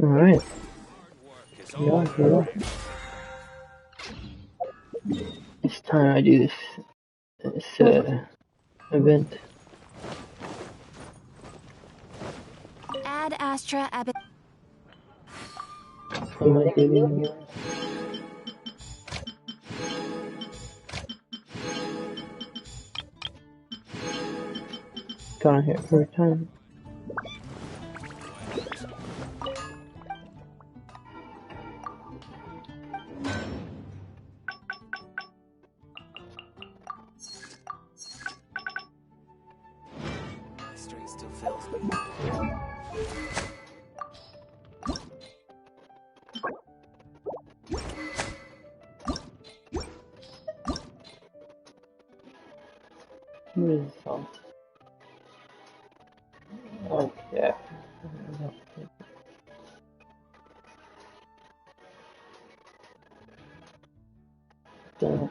Alright. Yeah. It's time I do this event. Ad Astra Ab. Am I doing it? Got here for a time. What is this song? Okay. Done.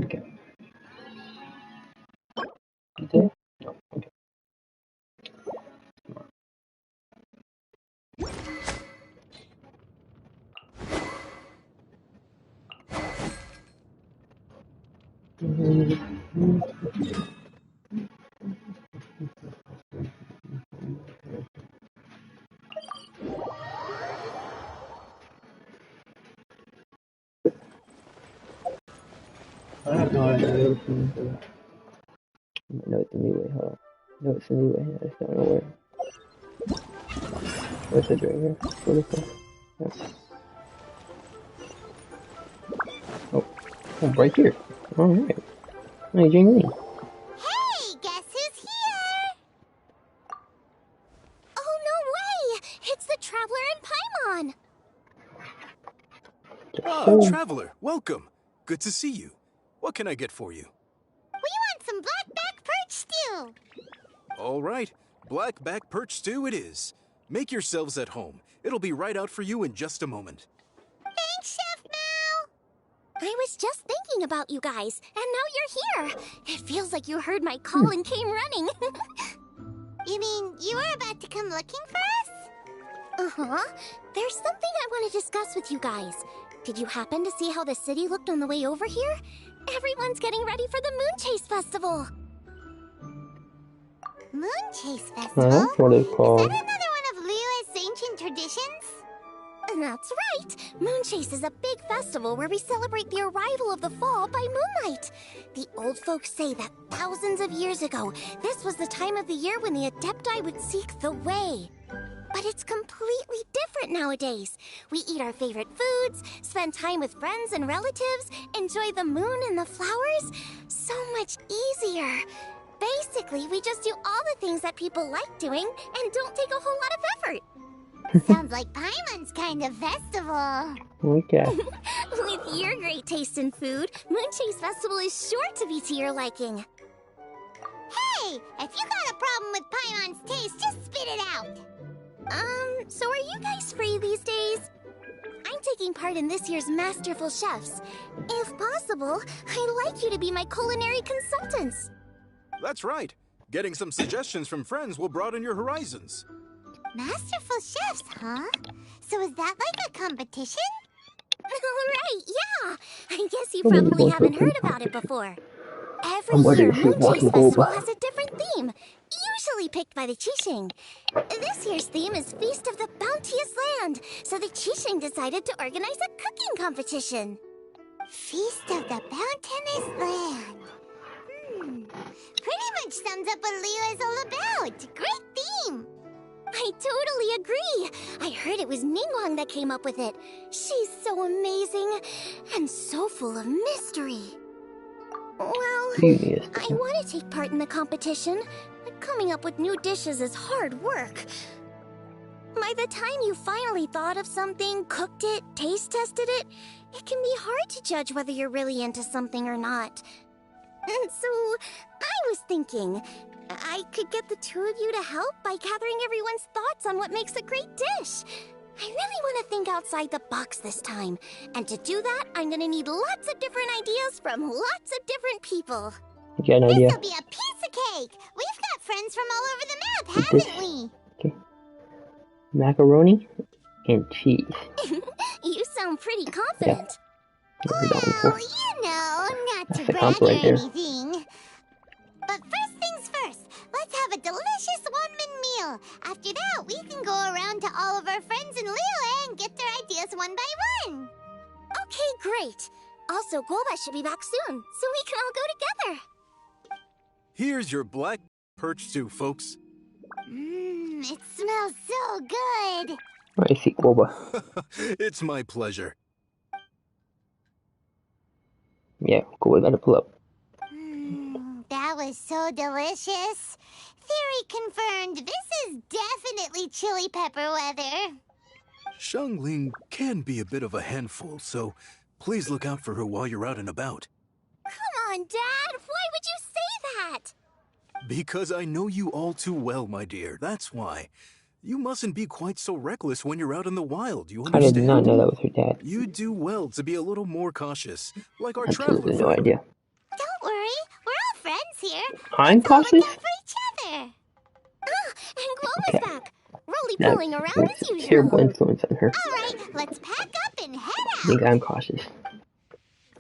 Okay. You did? No. Okay. I have no idea. No, it's a new way, huh? No, it's a new way. I just don't know where. What's it doing here? What is that? Yeah. Oh, right here. Alright. Hey, Jingling. Hey, guess who's here? Oh, no way! It's the Traveler and Paimon! Ah, Traveler, welcome. Good to see you. What can I get for you? We want some blackback perch stew! All right, blackback perch stew it is. Make yourselves at home. It'll be right out for you in just a moment. Thanks, Chef Mao! I was just thinking about you guys, and now you're here. It feels like you heard my call and came running. You mean you were about to come looking for us? Uh-huh. There's something I want to discuss with you guys. Did you happen to see how the city looked on the way over here? Everyone's getting ready for the Moon Chase Festival. Moon Chase Festival? That's what it's called. Is that another one of Liyue's ancient traditions? That's right! Moon Chase is a big festival where we celebrate the arrival of the fall by moonlight. The old folks say that thousands of years ago, this was the time of the year when the Adepti would seek the way. But it's completely different nowadays. We eat our favorite foods, spend time with friends and relatives, enjoy the moon and the flowers. So much easier. Basically, we just do all the things that people like doing and don't take a whole lot of effort. Sounds like Paimon's kind of festival. Okay. With your great taste in food, Moon Chase Festival is sure to be to your liking. Hey, if you got a problem with Paimon's taste, just spit it out. So are you guys free these days? I'm taking part in this year's Masterful Chefs. If possible, I'd like you to be my culinary consultants. That's right. Getting some suggestions from friends will broaden your horizons. Masterful Chefs, huh? So is that like a competition? Right, yeah. I guess you probably haven't heard about it before. Every year, Moon Chase Festival has a different theme, usually picked by the Qixing. This year's theme is Feast of the Bounteous Land, so the Qixing decided to organize a cooking competition. Feast of the Bounteous Land. Pretty much sums up what Liyue is all about. Great theme. I totally agree. I heard it was Ningguang that came up with it. She's so amazing and so full of mystery. Well, I want to take part in the competition, but coming up with new dishes is hard work. By the time you finally thought of something, cooked it, taste tested it, it can be hard to judge whether you're really into something or not. And so, I was thinking, I could get the two of you to help by gathering everyone's thoughts on what makes a great dish. I really want to think outside the box this time. And to do that, I'm going to need lots of different ideas from lots of different people. You got an idea? This'll be a piece of cake. We've got friends from all over the map, haven't we? Okay. Macaroni and cheese. You sound pretty confident. Never done Well, before. you know, not That's to the brag comp or right there. anything. But first things first, let's have a delicious one-man meal. After that, we can go around to all of our friends in Liyue and get their ideas one by one. Okay, great. Also, Golba should be back soon, so we can all go together. Here's your black perch stew, folks. It smells so good. I see Boba. It's my pleasure. Yeah, cool. I gotta pull up. That was so delicious. Theory confirmed. This is definitely chili pepper weather. Xiangling can be a bit of a handful, so please look out for her while you're out and about. Come on, Dad. Why would you say that? Because I know you all too well, my dear. That's why. You mustn't be quite so reckless when you're out in the wild, you I understand? did not know that was her dad. You do well to be a little more cautious, like our Absolutely traveler no friend. idea. Don't worry. We're all friends here. I'm Let's all look cautious? out for each other. Ah, and Globa's Okay. back. Roly That's pulling around as usual. terrible influence on her. All right, let's pack up and head I out. think I'm cautious.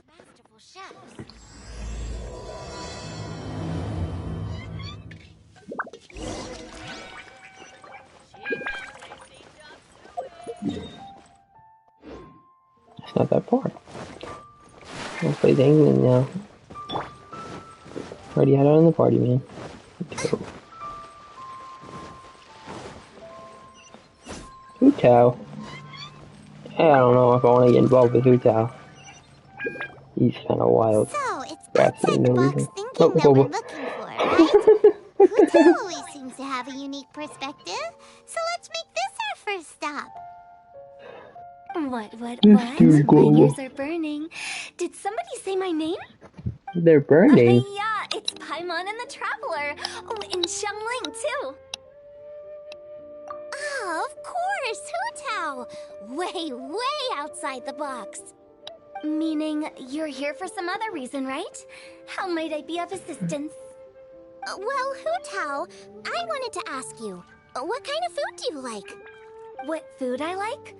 Masterful chefs. It's not that far. Let's play England now. Already had it on the party, man. Let's go. Hu Tao. I don't know if I want to get involved with Hu Tao. He's kind of wild. So, it's For absolutely outside the no box reason. thinking Oh, that we're Boba. looking for, right? Hu Tao always seems to have a unique perspective, so let's make this our first stop. What? This dude, My Globo. ears are burning. Did somebody say my name? They're burning. Yeah, it's Paimon and the Traveler. Oh, and Xiangling, too. Oh, of course, Hu Tao. Way outside the box. Meaning you're here for some other reason, right? How might I be of assistance? Well, Hu Tao, I wanted to ask you, what kind of food do you like? What food I like?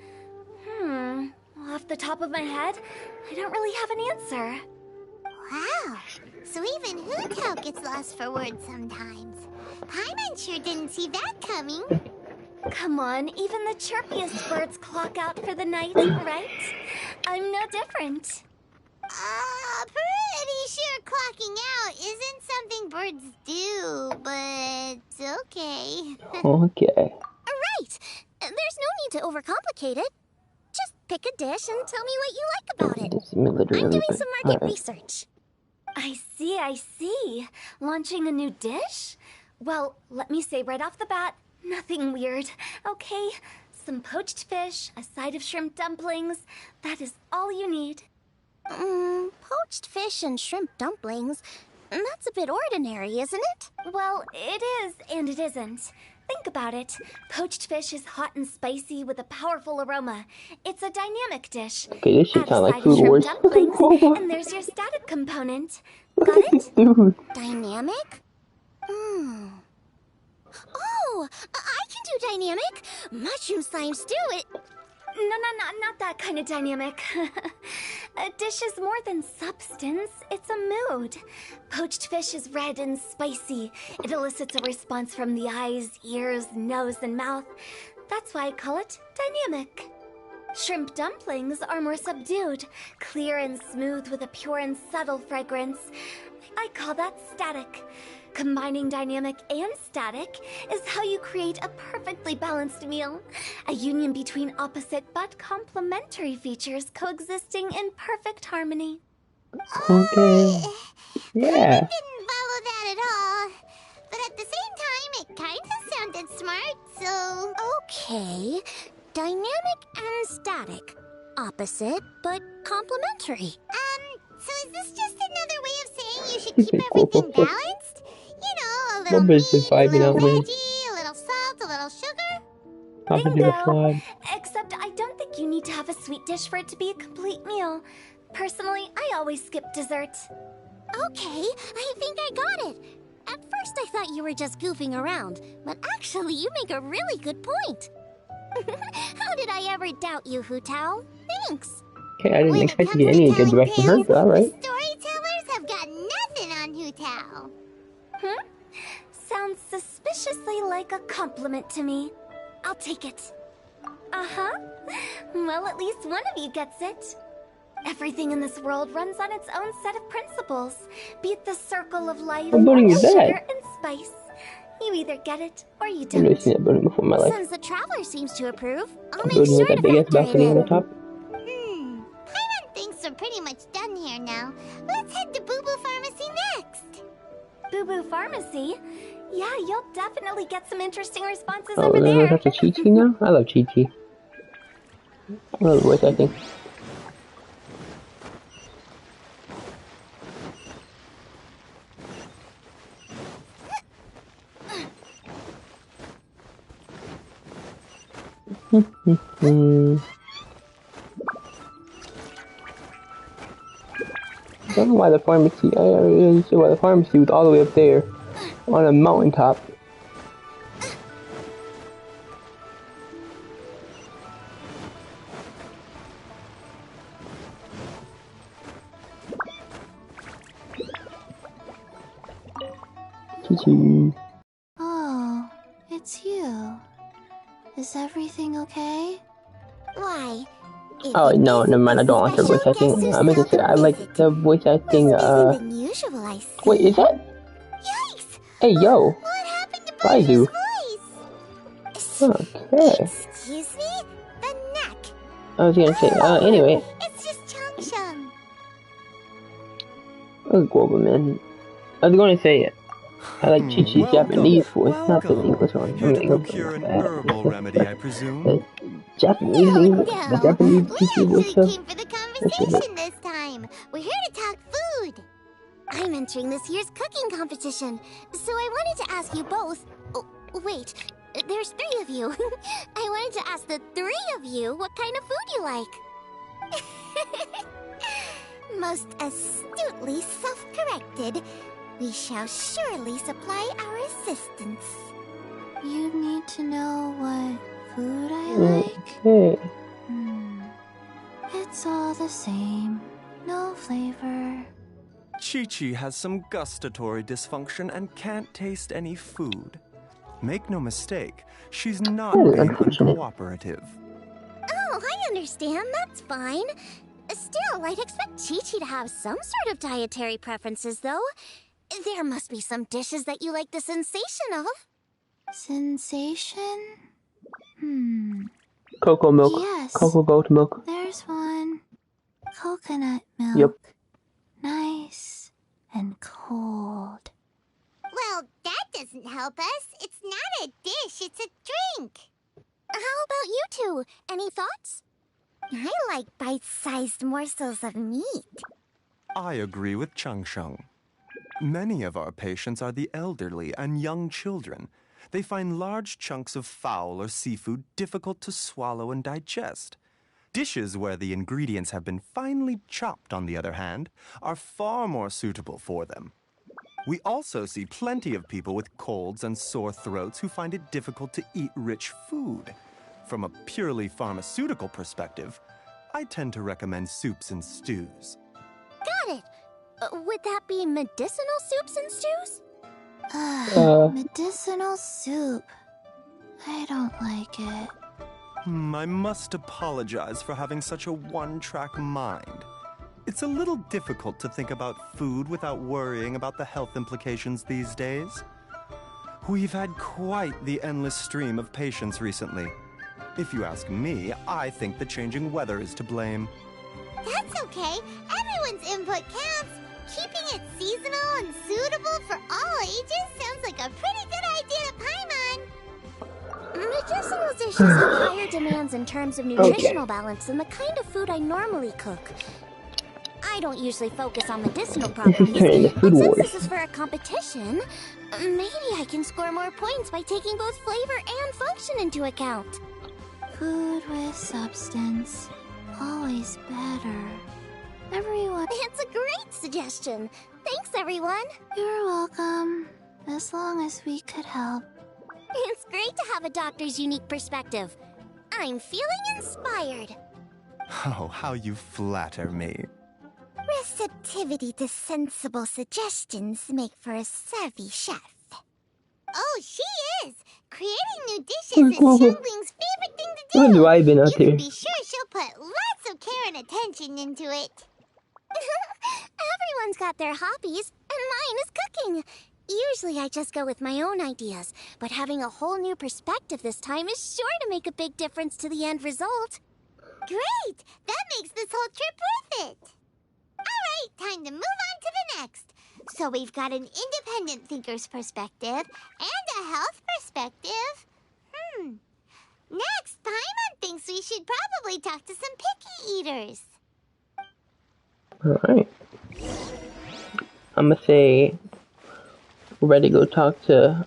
Off the top of my head, I don't really have an answer. Wow, so even Hu Tao gets lost for words sometimes. Paimon sure didn't see that coming. Come on, even the chirpiest birds clock out for the night, right? I'm no different. Pretty sure clocking out isn't something birds do, but okay. Okay. Right, there's no need to overcomplicate it. Just pick a dish and tell me what you like about it. It's literally I'm doing but- some market alright. research. I see. Launching a new dish? Well, let me say right off the bat, nothing weird, okay? Some poached fish, a side of shrimp dumplings. That is all you need. Poached fish and shrimp dumplings. That's a bit ordinary, isn't it? Well, it is and it isn't. Think about it. Poached fish is hot and spicy with a powerful aroma. It's a dynamic dish. Okay, this should Add a sound like side of Food shrimp Wars. dumplings, and there's your static component. Got it? Dude. Dynamic? Oh, I can do dynamic. Mushroom slime stew. No, not that kind of dynamic. A dish is more than substance, it's a mood. Poached fish is red and spicy. It elicits a response from the eyes, ears, nose, and mouth. That's why I call it dynamic. Shrimp dumplings are more subdued, clear and smooth with a pure and subtle fragrance. I call that static. Combining dynamic and static is how you create a perfectly balanced meal. A union between opposite but complementary features coexisting in perfect harmony. Okay. Yeah. Didn't follow that at all. But at the same time, it kind of sounded smart, so... Okay. Dynamic and static. Opposite, but complementary. So is this just another way of saying you should keep everything balanced? You know, a little Nobody's meat, just a vibing little out with- veggie, a little salt, a little sugar. How to do a Bingo! slide. Except I don't think you need to have a sweet dish for it to be a complete meal. Personally, I always skip dessert. Okay, I think I got it. At first first I thought you were just goofing around, but actually you make a really good point. How did I ever doubt you, Hu Tao? Thanks. Okay, I didn't When it expect to comes get any good telling direction from her, tales, but alright. the storytellers have got nothing on Hu Tao. Sounds suspiciously like a compliment to me. I'll take it. Uh-huh. Well, at least one of you gets it. Everything in this world runs on its own set of principles. Be it the circle of life What building is that? sugar and spice. You either get it or you I've never don't. seen that building before in my life. Since the traveler seems to approve, I'll A make building sure with to that big ass factor it balcony on the in. top. Paimon thinks we're pretty much done here now. Let's head to Boo Boo Pharmacy next. Boo Boo Pharmacy? Yeah, you'll definitely get some interesting responses Oh, over we're gonna there. talk to Chi-Chi now? I love Chi-Chi. I love the voice acting. I don't know why the pharmacy, I don't really see why the pharmacy was all the way up there on a mountaintop. Chi-Chi. Oh, it's you. Is everything okay? Why? If Oh it no, isn't never mind. I the don't like the voice special acting. guest I meant to say I like the voice acting. Must be something unusual, I see. Wait, is that? Yikes! Hey, yo. What happened to Baidu. Baidu's voice? Okay. Excuse me? The neck. I was gonna say. Anyway. It's just Chang Sheng. Oh, Global Man. I was gonna say it. I like Chi-Chi's Japanese voice, not the English one. Here to procure an herbal remedy, I presume. The Japanese English, the Japanese Chi-Chi We voice. actually came for the conversation this time. We're here to talk food. I'm entering this year's cooking competition, so I wanted to ask you both. Oh, wait, there's 3 of you. I wanted to ask the 3 of you what kind of food you like. Most astutely self-corrected. We shall surely supply our assistance. You need to know what food I like? Okay. It's all the same. No flavor. Chi-Chi has some gustatory dysfunction and can't taste any food. Make no mistake, she's not being uncooperative. Oh, I understand. That's fine. Still, I'd expect Chi-Chi to have some sort of dietary preferences, though. There must be some dishes that you like the sensation of. Sensation? Cocoa milk. Yes. Cocoa goat milk. There's one. Coconut milk. Yep. Nice and cold. Well, that doesn't help us. It's not a dish, it's a drink. How about you two? Any thoughts? I like bite-sized morsels of meat. I agree with Chang Sheng. Many of our patients are the elderly and young children. They find large chunks of fowl or seafood difficult to swallow and digest. Dishes where the ingredients have been finely chopped, on the other hand, are far more suitable for them. We also see plenty of people with colds and sore throats who find it difficult to eat rich food. From a purely pharmaceutical perspective, I tend to recommend soups and stews. Got it. Would that be medicinal soups and stews? Medicinal soup. I don't like it. I must apologize for having such a one-track mind. It's a little difficult to think about food without worrying about the health implications these days. We've had quite the endless stream of patients recently. If you ask me, I think the changing weather is to blame. That's okay. Everyone's input counts. Keeping it seasonal and suitable for all ages sounds like a pretty good idea, Paimon. Medicinal dishes have higher demands in terms of nutritional balance than the kind of food I normally cook. I don't usually focus on medicinal properties, but since this is for a competition, maybe I can score more points by taking both flavor and function into account. Food with substance. Always better. Everyone. It's a great suggestion. Thanks, everyone. You're welcome. As long as we could help. It's great to have a doctor's unique perspective. I'm feeling inspired. Oh, how you flatter me. Receptivity to sensible suggestions make for a savvy chef. Oh, she is! Creating new dishes is Xiangling's favorite thing to do. What have I been up You can to? be sure she'll put lots of care and attention into it. Everyone's got their hobbies, and mine is cooking. Usually I just go with my own ideas, but having a whole new perspective this time is sure to make a big difference to the end result. Great! That makes this whole trip worth it. Alright, time to move on to the next. So we've got an independent thinker's perspective and a health perspective. Next, Paimon thinks we should probably talk to some picky eaters. Alright. I'm gonna say we're ready to go talk to.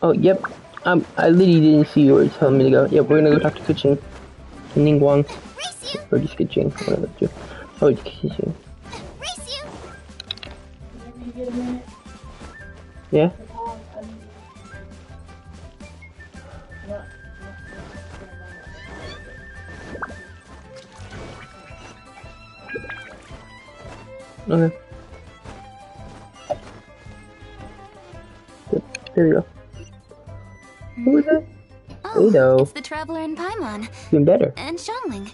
Oh, yep. I literally didn't see you were telling me to go. Yep, we're gonna go talk to Keqing and Ningguang. Race you! Or just Keqing. One of the two. Oh, it's Keqing. Race you! Yeah? Okay. There we go. Who was that? Oh, Beidou. it's the Traveler and Paimon. Even better. And Xiangling.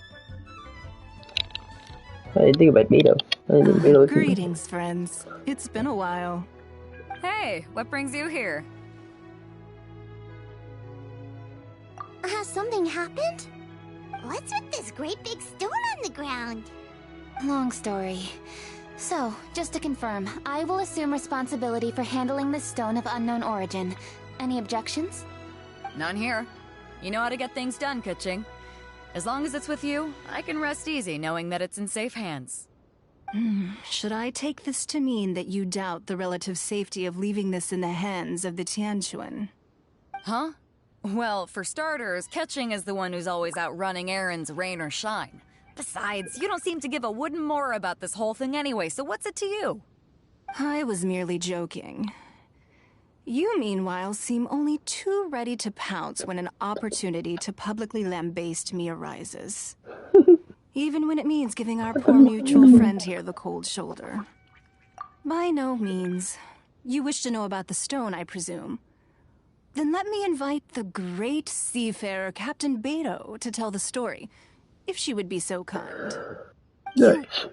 I didn't think about Beidou. I didn't think Beidou was Greetings, friends. It's been a while. Hey, what brings you here? Has something happened? What's with this great big stone on the ground? Long story. So, just to confirm, I will assume responsibility for handling this stone of unknown origin. Any objections? None here. You know how to get things done, Keqing. As long as it's with you, I can rest easy knowing that it's in safe hands. Should I take this to mean that you doubt the relative safety of leaving this in the hands of the Tianquan? Huh? Well, for starters, Keqing is the one who's always out running errands, rain or shine. Besides, you don't seem to give a wooden more about this whole thing anyway, so what's it to you? I was merely joking. You, meanwhile, seem only too ready to pounce when an opportunity to publicly lambaste me arises. Even when it means giving our poor mutual friend here the cold shoulder. By no means. You wish to know about the stone, I presume. Then let me invite the great seafarer Captain Beidou to tell the story, if she would be so kind. Nice.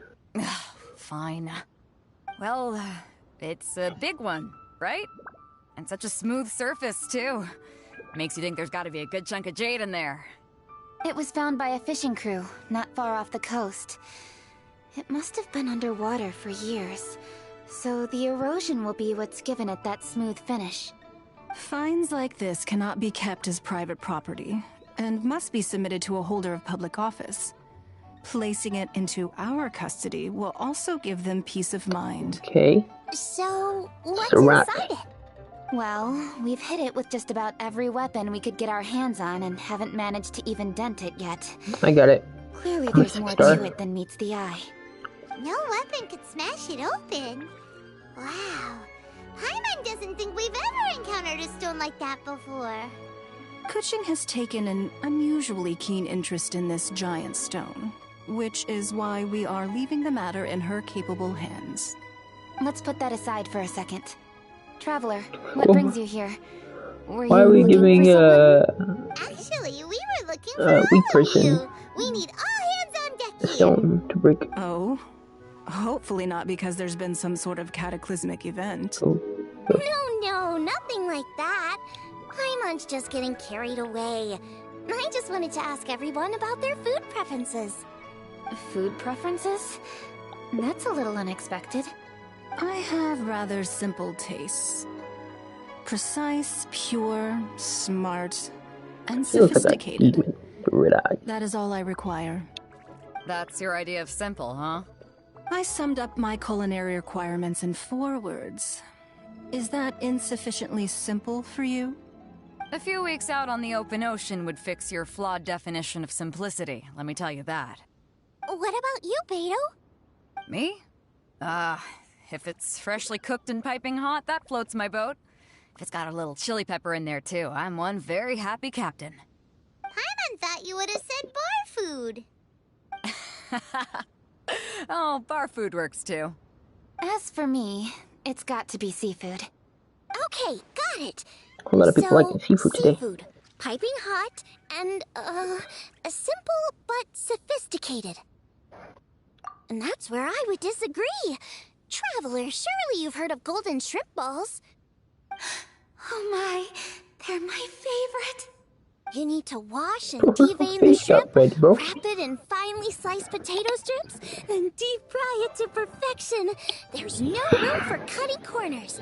Fine. Well, it's a big one, right? And such a smooth surface, too. Makes you think there's gotta be a good chunk of jade in there. It was found by a fishing crew, not far off the coast. It must have been underwater for years, so the erosion will be what's given it that smooth finish. Finds like this cannot be kept as private property, and must be submitted to a holder of public office. Placing it into our custody will also give them peace of mind. Okay. So, what's So rat. inside it? Well, we've hit it with just about every weapon we could get our hands on and haven't managed to even dent it yet. I got it. Clearly there's more Start. to it than meets the eye. No weapon could smash it open. Wow. Paimon doesn't think we've ever encountered a stone like that before. Keqing has taken an unusually keen interest in this giant stone, which is why we are leaving the matter in her capable hands. Let's put that aside for a second. Traveler, what brings you here? Were Why you are we looking giving for someone? Actually, we were looking for weak all of person you. We need all hands on deck a here. stone to break? Oh? Hopefully not because there's been some sort of cataclysmic event. Oh. No, nothing like that. Paimon's just getting carried away. I just wanted to ask everyone about their food preferences. Food preferences? That's a little unexpected. I have rather simple tastes. Precise, pure, smart, and She looks like a sophisticated. demon. The red eyes. That is all I require. That's your idea of simple, huh? I summed up my culinary requirements in 4 words. Is that insufficiently simple for you? A few weeks out on the open ocean would fix your flawed definition of simplicity, let me tell you that. What about you, Beidou? Me? If it's freshly cooked and piping hot, that floats my boat. If it's got a little chili pepper in there, too, I'm one very happy captain. Paimon thought you would have said bar food. Oh, bar food works, too. As for me, it's got to be seafood. Okay, got it. A lot of people like seafood today. Seafood, piping hot, and, simple but sophisticated. And that's where I would disagree. Traveler, surely you've heard of golden shrimp balls. Oh my, they're my favorite. You need to wash and devein the shrimp, wrap it in finely sliced potato strips, then deep fry it to perfection. There's no room for cutting corners.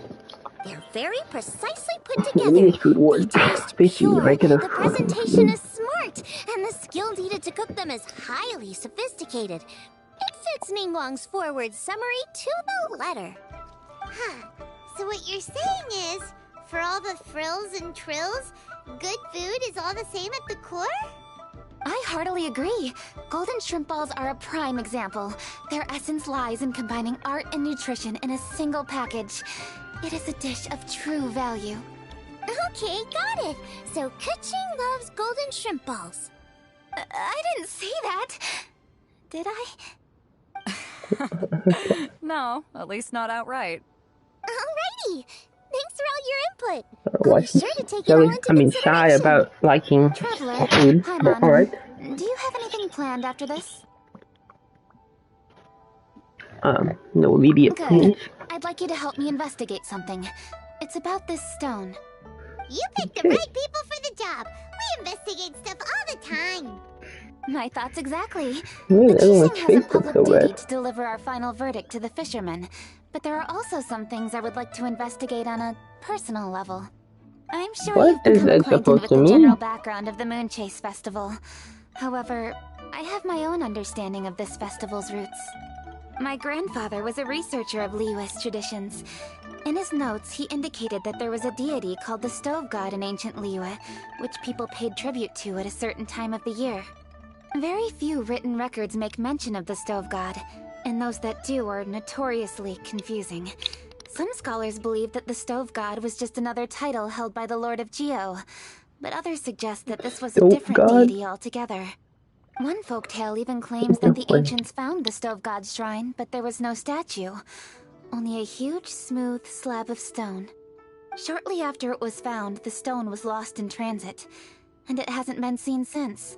They're very precisely put together. These food wars, They taste basically pure, regular the food. presentation is smart, and the skill needed to cook them is highly sophisticated. It fits Ningguang's forward summary to the letter. Huh. So what you're saying is, for all the frills and trills, good food is all the same at the core? I heartily agree. Golden shrimp balls are a prime example. Their essence lies in combining art and nutrition in a single package. It is a dish of true value. Okay, got it. So Keqing loves golden shrimp balls. I didn't say that. Did I? No, at least not outright. Alrighty. Thanks for all your input. Why I'll be sure to take it all into shy consideration. about liking Traveler, food. hi, But Mom. alright. Do you have anything planned after this? No immediate Good. plans. I'd like you to help me investigate something. It's about this stone. You picked the right people for the job. We investigate stuff all the time. My thoughts exactly. Yeah, The everyone's Qixing has face a looks public so duty red. to deliver our final verdict to the fishermen, but there are also some things I would like to investigate on a personal level. I'm sure What you've become is that acquainted supposed with to the mean? general background of the Moonchase Festival. However, I have my own understanding of this festival's roots. My grandfather was a researcher of Liyue's traditions. In his notes, he indicated that there was a deity called the Stove God in ancient Liyue, which people paid tribute to at a certain time of the year. Very few written records make mention of the Stove God, and those that do are notoriously confusing. Some scholars believe that the Stove God was just another title held by the Lord of Geo, but others suggest that this was a Stove different God? deity altogether. One folktale even claims that the ancients found the Stove God's shrine, but there was no statue, only a huge, smooth slab of stone. Shortly after it was found, the stone was lost in transit, and it hasn't been seen since.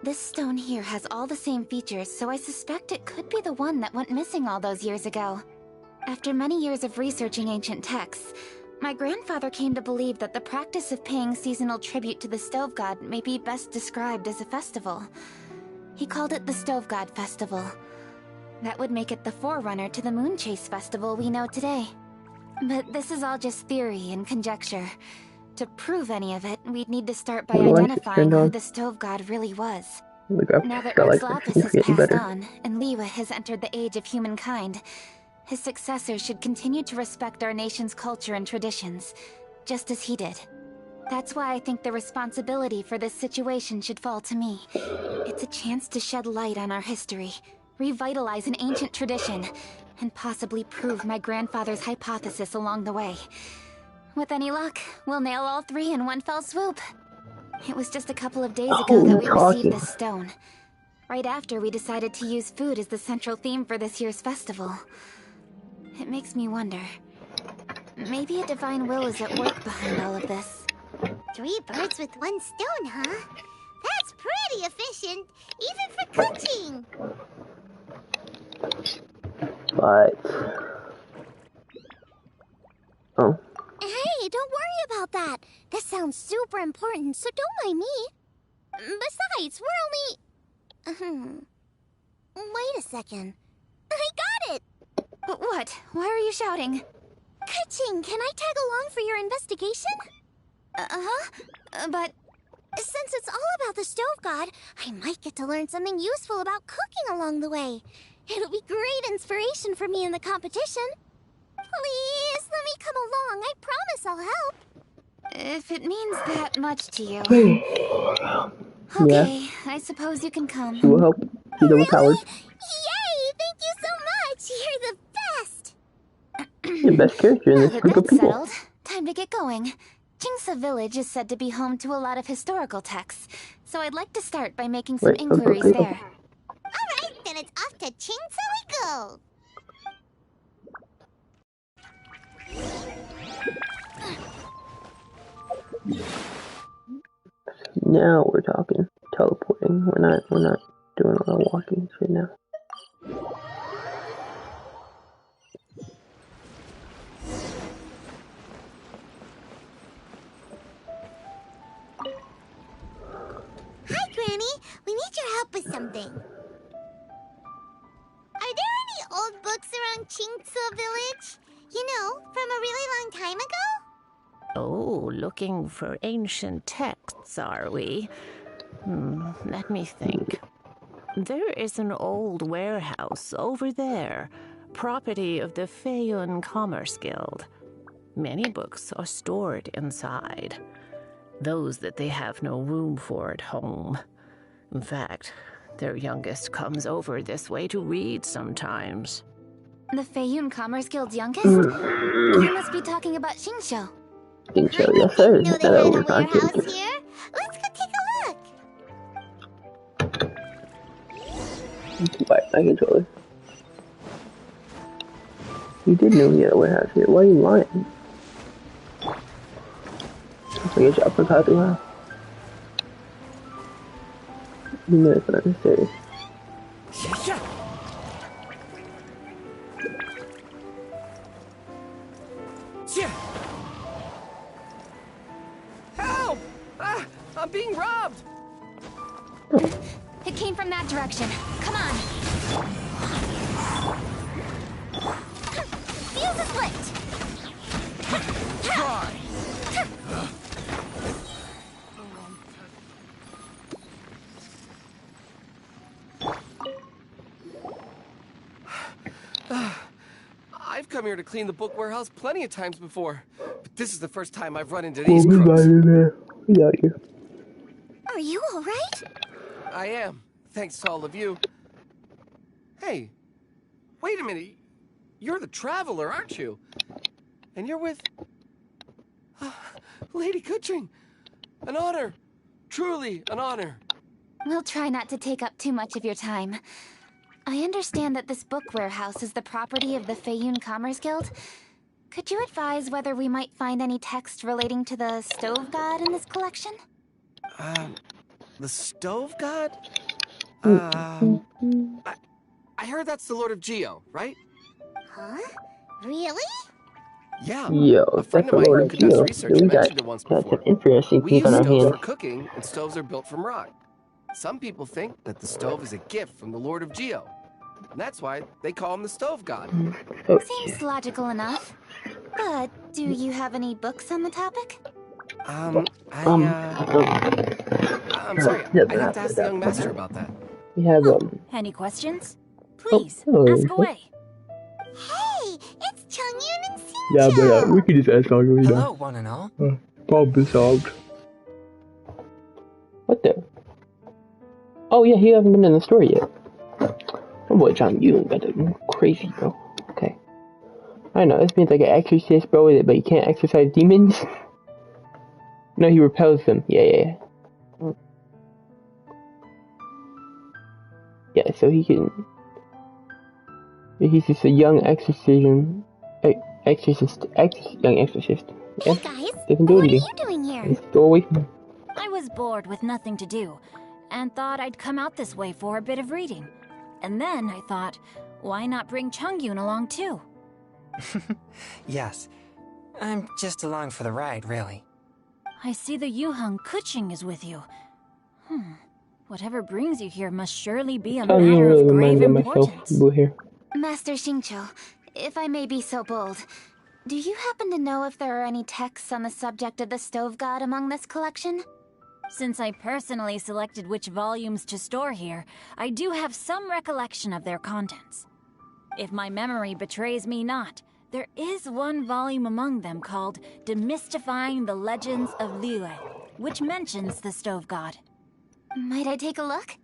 This stone here has all the same features, so I suspect it could be the one that went missing all those years ago. After many years of researching ancient texts, my grandfather came to believe that the practice of paying seasonal tribute to the Stove God may be best described as a festival. He called it the Stove God Festival. That would make it the forerunner to the Moonchase Festival we know today. But this is all just theory and conjecture. To prove any of it, we'd need to start by Well, the lights just identifying turned who on. the Stove God really was. The graphics Now that got Earth's like Lapis has significantly passed better. on, and Liyue has entered the age of humankind, his successors should continue to respect our nation's culture and traditions, just as he did. That's why I think the responsibility for this situation should fall to me. It's a chance to shed light on our history, revitalize an ancient tradition, and possibly prove my grandfather's hypothesis along the way. With any luck, we'll nail all three in one fell swoop. It was just a couple of days ago that we received this stone. Right after we decided to use food as the central theme for this year's festival. It makes me wonder. Maybe a divine will is at work behind all of this. 3 birds with 1 stone, huh? That's pretty efficient, even for cooking. But oh, Hey, don't worry about that. This sounds super important, so don't mind me. Besides, we're only... Wait a second. I got it! What? Why are you shouting? Keqing, can I tag along for your investigation? But... Since it's all about the Stove God, I might get to learn something useful about cooking along the way. It'll be great inspiration for me in the competition. Please, let me come along. I promise I'll help. if it means that much to you... yeah, Okay, I suppose you can come. she will help. You know, powers. Yay! Thank you so much. You're the best. the best character in Now this that group of that's people. settled, time to get going. Jingsa Village is said to be home to a lot of historical texts, so I'd like to start by making some Wait, inquiries okay. there. Alright, then it's off to Chingsa we go! Now we're talking. Teleporting. We're not doing a lot of walking right now. Hi, Granny! We need your help with something. Are there any old books around Chingsa Village? You know, from a really long time ago? Oh, looking for ancient texts, are we? Let me think. There is an old warehouse over there, property of the Feiyun Commerce Guild. Many books are stored inside, those that they have no room for at home. In fact, their youngest comes over this way to read sometimes. The Feiyun Commerce Guild's youngest? You must be talking about Xingqiu. I think so, yes sir. Know they That had a we're talking. warehouse here? Let's go take a look! Right, my controller. You did know he had a warehouse here. Why are you lying? It's like a job for Kazuha. You know it's not necessary. Help! Ah, I'm being robbed! It came from that direction. Come on. Fuse is lit. Try! I've come here to clean the book warehouse plenty of times before, but this is the first time I've run into these crooks. We got you. Are you alright? I am, thanks to all of you. Hey, wait a minute. You're the traveler, aren't you? And you're with... Lady Kuching. An honor. Truly an honor. We'll try not to take up too much of your time. I understand that this book warehouse is the property of the Feiyun Commerce Guild. Could you advise whether we might find any text relating to the Stove God in this collection? The Stove God? I heard that's the Lord of Geo, right? Huh? Really? Yeah. Yo, A that's friend a of mine lot who of conducts deal. research We mentioned it once got before. some interesting We things use on our stoves hands. for cooking, and stoves are built from rock. Some people think that the stove is a gift from the Lord of Geo. And that's why they call him the Stove God. Oh, Seems logical enough. But do you have any books on the topic? I'm sorry, I'd have to ask the young master about that. we have Any questions? Please, hello. ask away. Hey, it's Chongyun and Xingqiu! Yeah, but we can just ask all we Hello, one and all. Problem solved. What the? Oh yeah, he hasn't been in the story yet. Oh boy, John, you got it crazy, bro. Okay. I know, this means like an exorcist, bro, but you can't exorcise demons. No, he repels them. Yeah. Yeah, so he can... He's just a young young exorcist. Yeah, Hey guys, doesn't do what are anything. you doing here? Just go away from him. I was bored with nothing to do, and thought I'd come out this way for a bit of reading. And then I thought, why not bring Chongyun along too? Yes. I'm just along for the ride, really. I see the Yuheng Kuching is with you. Whatever brings you here must surely be a Oh, you matter really of grave reminded myself, importance. Boo here. Master Xingqiu, if I may be so bold, do you happen to know if there are any texts on the subject of the Stove God among this collection? Since I personally selected which volumes to store here, I do have some recollection of their contents. If my memory betrays me not, there is one volume among them called Demystifying the Legends of Liyue, which mentions the Stove God. Might I take a look?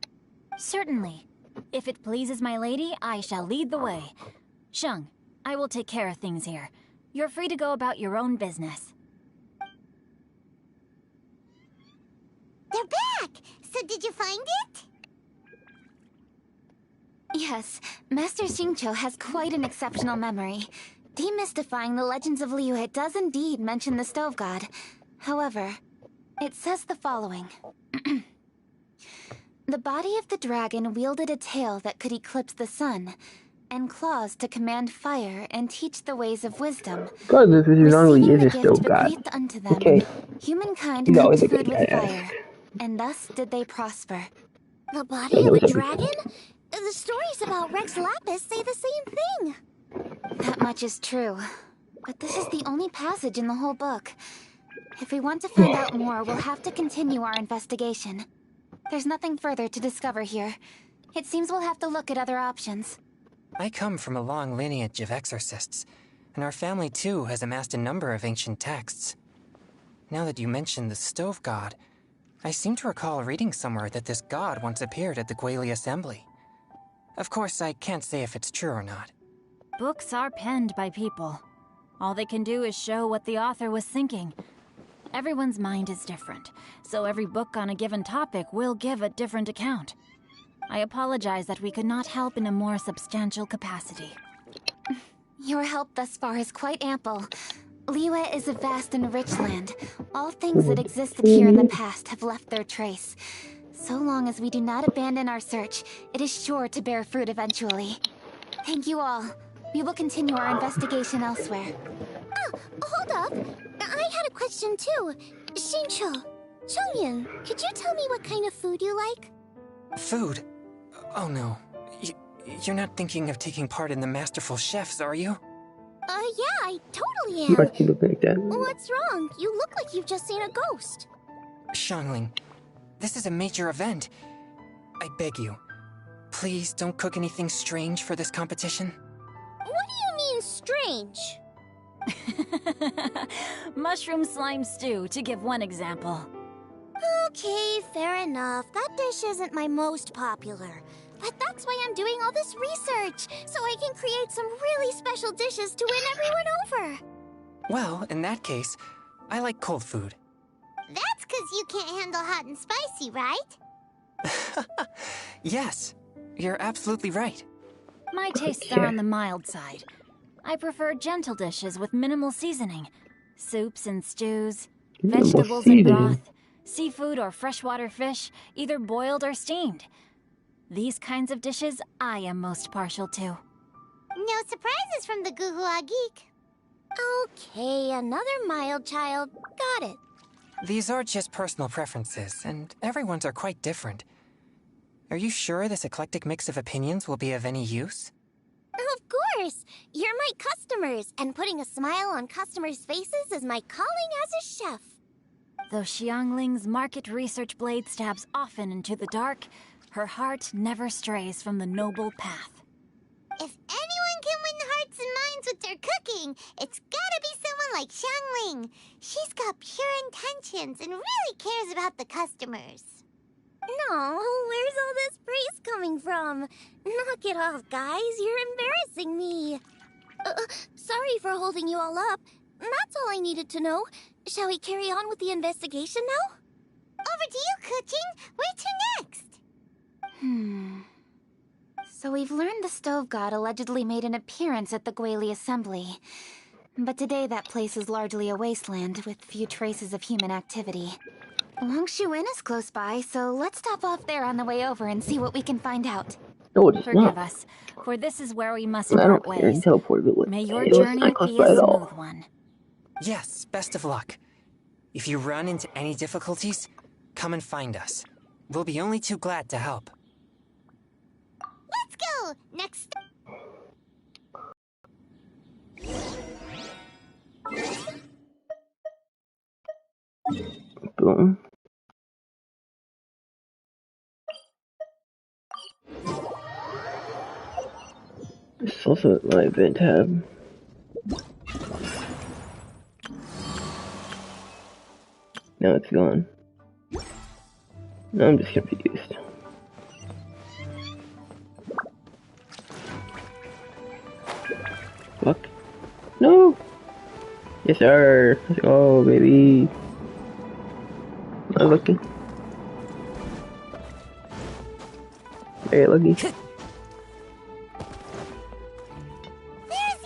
Certainly. If it pleases my lady, I shall lead the way. Sheng, I will take care of things here. You're free to go about your own business. They're back! So did you find it? Yes, Master Xingqiu has quite an exceptional memory. Demystifying the legends of Liyue does indeed mention the Stove God. However, it says the following. The body of the dragon wielded a tail that could eclipse the sun, and claws to command fire and teach the ways of wisdom. Regardless, this normally Receiving is the a gift Stove God. bequeathed unto them, Okay. humankind He's cooked always a food good with guy, fire, and thus did they prosper. The body of a dragon? The stories about Rex Lapis say the same thing. That much is true. But this is the only passage in the whole book. If we want to find out more, we'll have to continue our investigation. There's nothing further to discover here. It seems we'll have to look at other options. I come from a long lineage of exorcists, and our family too has amassed a number of ancient texts. Now that you mention the Stove God, I seem to recall reading somewhere that this god once appeared at the Guili Assembly. Of course, I can't say if it's true or not. Books are penned by people. All they can do is show what the author was thinking. Everyone's mind is different, so every book on a given topic will give a different account. I apologize that we could not help in a more substantial capacity. Your help thus far is quite ample. Liyue is a vast and rich land. All things that existed here in the past have left their trace. So long as we do not abandon our search, it is sure to bear fruit eventually. Thank you all. We will continue our investigation elsewhere. Oh, hold up. I had a question too. Xingqiu, Chongyan, could you tell me what kind of food you like? Food? Oh no. You're not thinking of taking part in the Masterful Chefs, are you? Yeah, I totally You am. must look like that. What's wrong? You look like you've just seen a ghost. Xiangling, this is a major event. I beg you, please don't cook anything strange for this competition. What do you mean, strange? Mushroom slime stew, to give one example. Okay, fair enough. That dish isn't my most popular. But that's why I'm doing all this research, so I can create some really special dishes to win everyone over. Well, in that case, I like cold food. That's because you can't handle hot and spicy, right? Yes, you're absolutely right. My tastes are on the mild side. I prefer gentle dishes with minimal seasoning. Soups and stews, vegetables and broth, seafood or freshwater fish, either boiled or steamed. These kinds of dishes I am most partial to. No surprises from the Guhua Geek. Okay, another mild child. Got it. These are just personal preferences, and everyone's are quite different. Are you sure this eclectic mix of opinions will be of any use? Of course! You're my customers, and putting a smile on customers' faces is my calling as a chef. Though Xiangling's market research blade stabs often into the dark, her heart never strays from the noble path. If anyone can win hearts and minds with their cooking, it's gotta be someone like Xiangling. She's got pure intentions and really cares about the customers. No, where's all this praise coming from? Knock it off, guys. You're embarrassing me. Sorry for holding you all up. That's all I needed to know. Shall we carry on with the investigation now? Over to you, Kuching. Where to next? So we've learned the Stove God allegedly made an appearance at the Guili Assembly. But today that place is largely a wasteland with few traces of human activity. Longshu Inn is close by, so let's stop off there on the way over and see what we can find out. No, it's Forgive not. us, for this is where we must I don't part care. ways. Teleport it. May your It was journey not close be by a at all. smooth one. Yes, best of luck. If you run into any difficulties, come and find us. We'll be only too glad to help. Let's go! Next. Boom. It's also my event tab. Now it's gone. Now I'm just confused. Fuck. No! Yes, sir. Let's go, baby. I'm looking. Very lucky. There's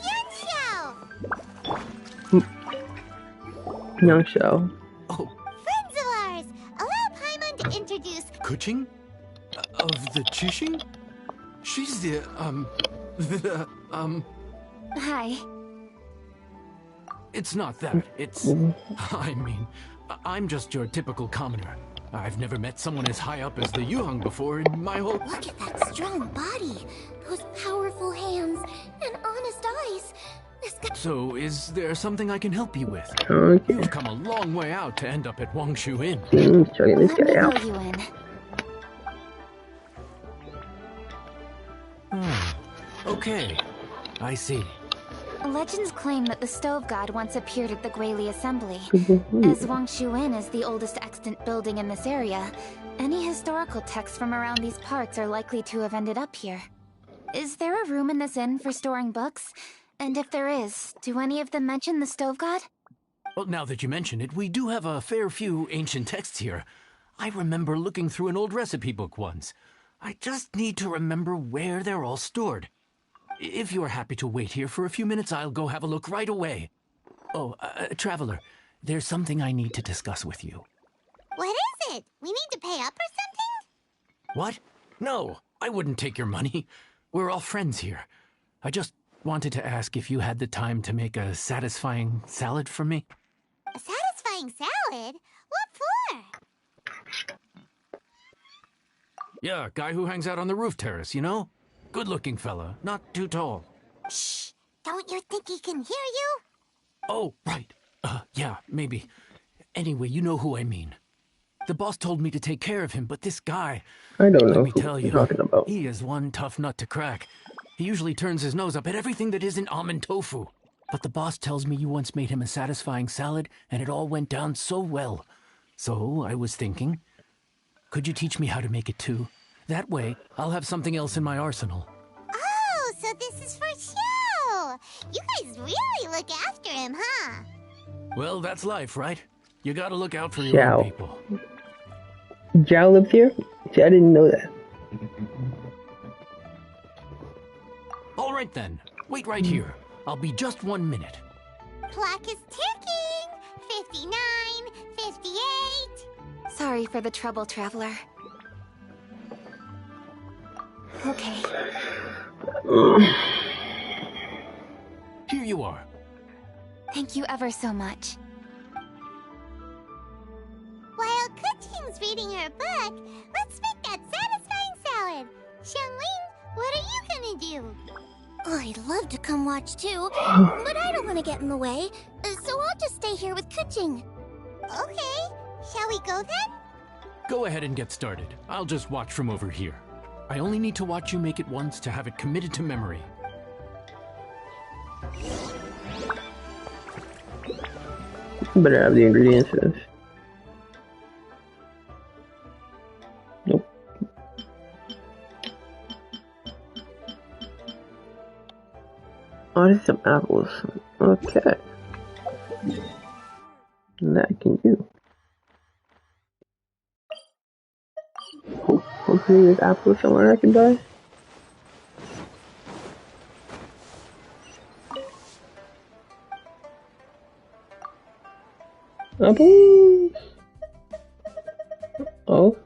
Yanxiao! Young Xiao. Friends of ours! Allow Paimon to introduce... Kuching? Of the Chishing? She's the, Hi. It's not that. It's... I mean, I'm just your typical commoner. I've never met someone as high up as the Yuheng before in my whole... Look at that strong body, those powerful hands, and honest eyes. This guy... So, is there something I can help you with? Okay. You've come a long way out to end up at Wangshu Inn. Checking this guy out. Let me fill you in. Okay, I see. Legends claim that the Stove God once appeared at the Graylee Assembly. Mm-hmm. As Wangshu Inn is the oldest extant building in this area, any historical texts from around these parts are likely to have ended up here. Is there a room in this inn for storing books? And if there is, do any of them mention the Stove God? Well, now that you mention it, we do have a fair few ancient texts here. I remember looking through an old recipe book once. I just need to remember where they're all stored. If you're happy to wait here for a few minutes, I'll go have a look right away. Oh, Traveler, there's something I need to discuss with you. What is it? We need to pay up or something? What? No, I wouldn't take your money. We're all friends here. I just wanted to ask if you had the time to make a satisfying salad for me. A satisfying salad? What for? Yeah, guy who hangs out on the roof terrace, you know? Good-looking fella, not too tall. Shh! Don't you think he can hear you? Oh, right. Yeah, maybe. Anyway, you know who I mean. The boss told me to take care of him, but this guy... I don't know let me who tell you're you, talking about. he is one tough nut to crack. He usually turns his nose up at everything that isn't almond tofu. But the boss tells me you once made him a satisfying salad, and it all went down so well. So, I was thinking, could you teach me how to make it too? That way, I'll have something else in my arsenal. Oh, so this is for show! You guys really look after him, huh? Well, that's life, right? You gotta look out for your own people. Zhao lives here? See, I didn't know that. All right then, wait right here. I'll be just 1 minute. Clock is ticking! 59, 58... Sorry for the trouble, Traveler. Okay. Here you are. Thank you ever so much. While Kuching's reading her book, let's make that satisfying salad. Xiangling, what are you gonna do? I'd love to come watch too, but I don't want to get in the way, so I'll just stay here with Kuching. Okay, shall we go then? Go ahead and get started. I'll just watch from over here. I only need to watch you make it once to have it committed to memory. Better have the ingredients for this. Nope. Oh, there's some apples. Okay. That I can do. Hopefully there's apples somewhere I can buy. Apples! Oh.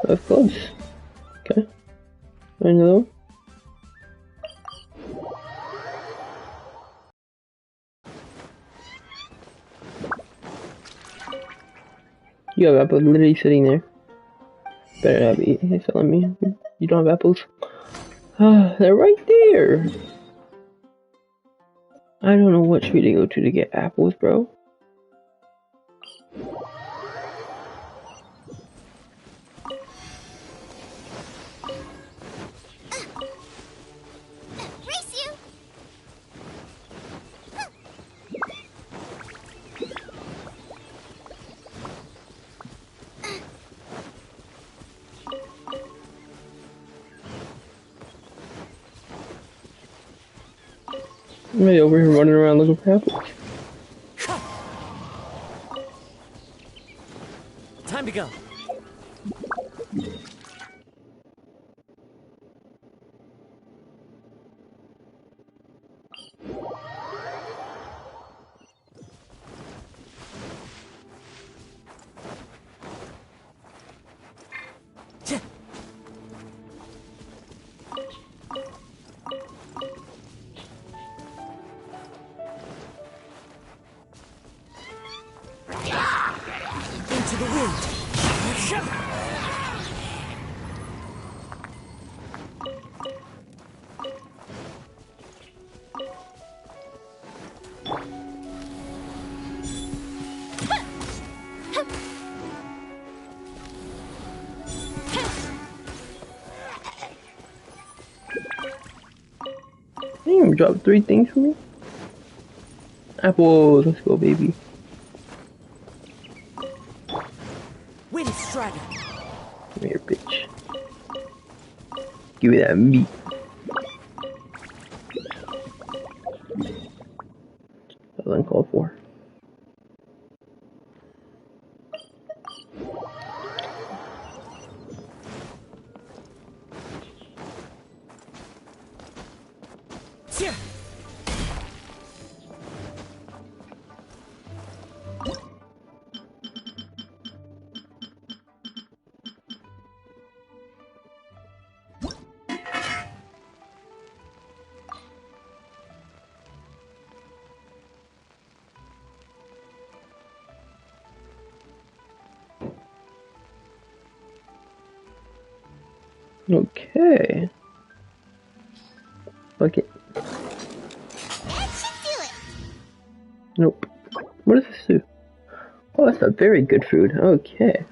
That's close. Okay. Another one. You have apples literally sitting there. Better not be telling me you don't have apples. They're right there. I don't know what tree to go to get apples, bro. Race you! Maybe over here running around looking for apples. Time to go. Into the wind. Damn, dropped 3 things for me. Apples, let's go, baby. Wind strider. Come here, bitch. Give me that meat. That was uncalled for. Here. Okay. Okay. That should do it. Nope. What does this do? Oh, that's a very good food. Okay.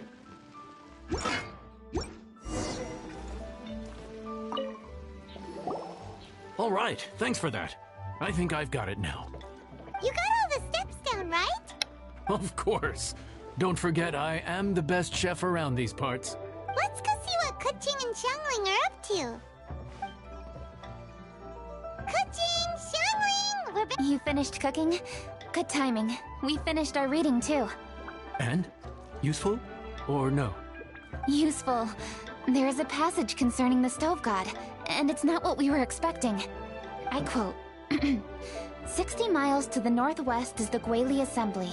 All right, thanks for that. I think I've got it now. You got all the steps down, right? Of course. Don't forget, I am the best chef around these parts. Let's go see what Kuching and Xiangling are up to. Kuching, Xiangling, we're back. You finished cooking? Good timing. We finished our reading too. And? Useful? Or no? Useful. There is a passage concerning the stove god, and it's not what we were expecting. I quote, 60 miles to the northwest is the Guili Assembly.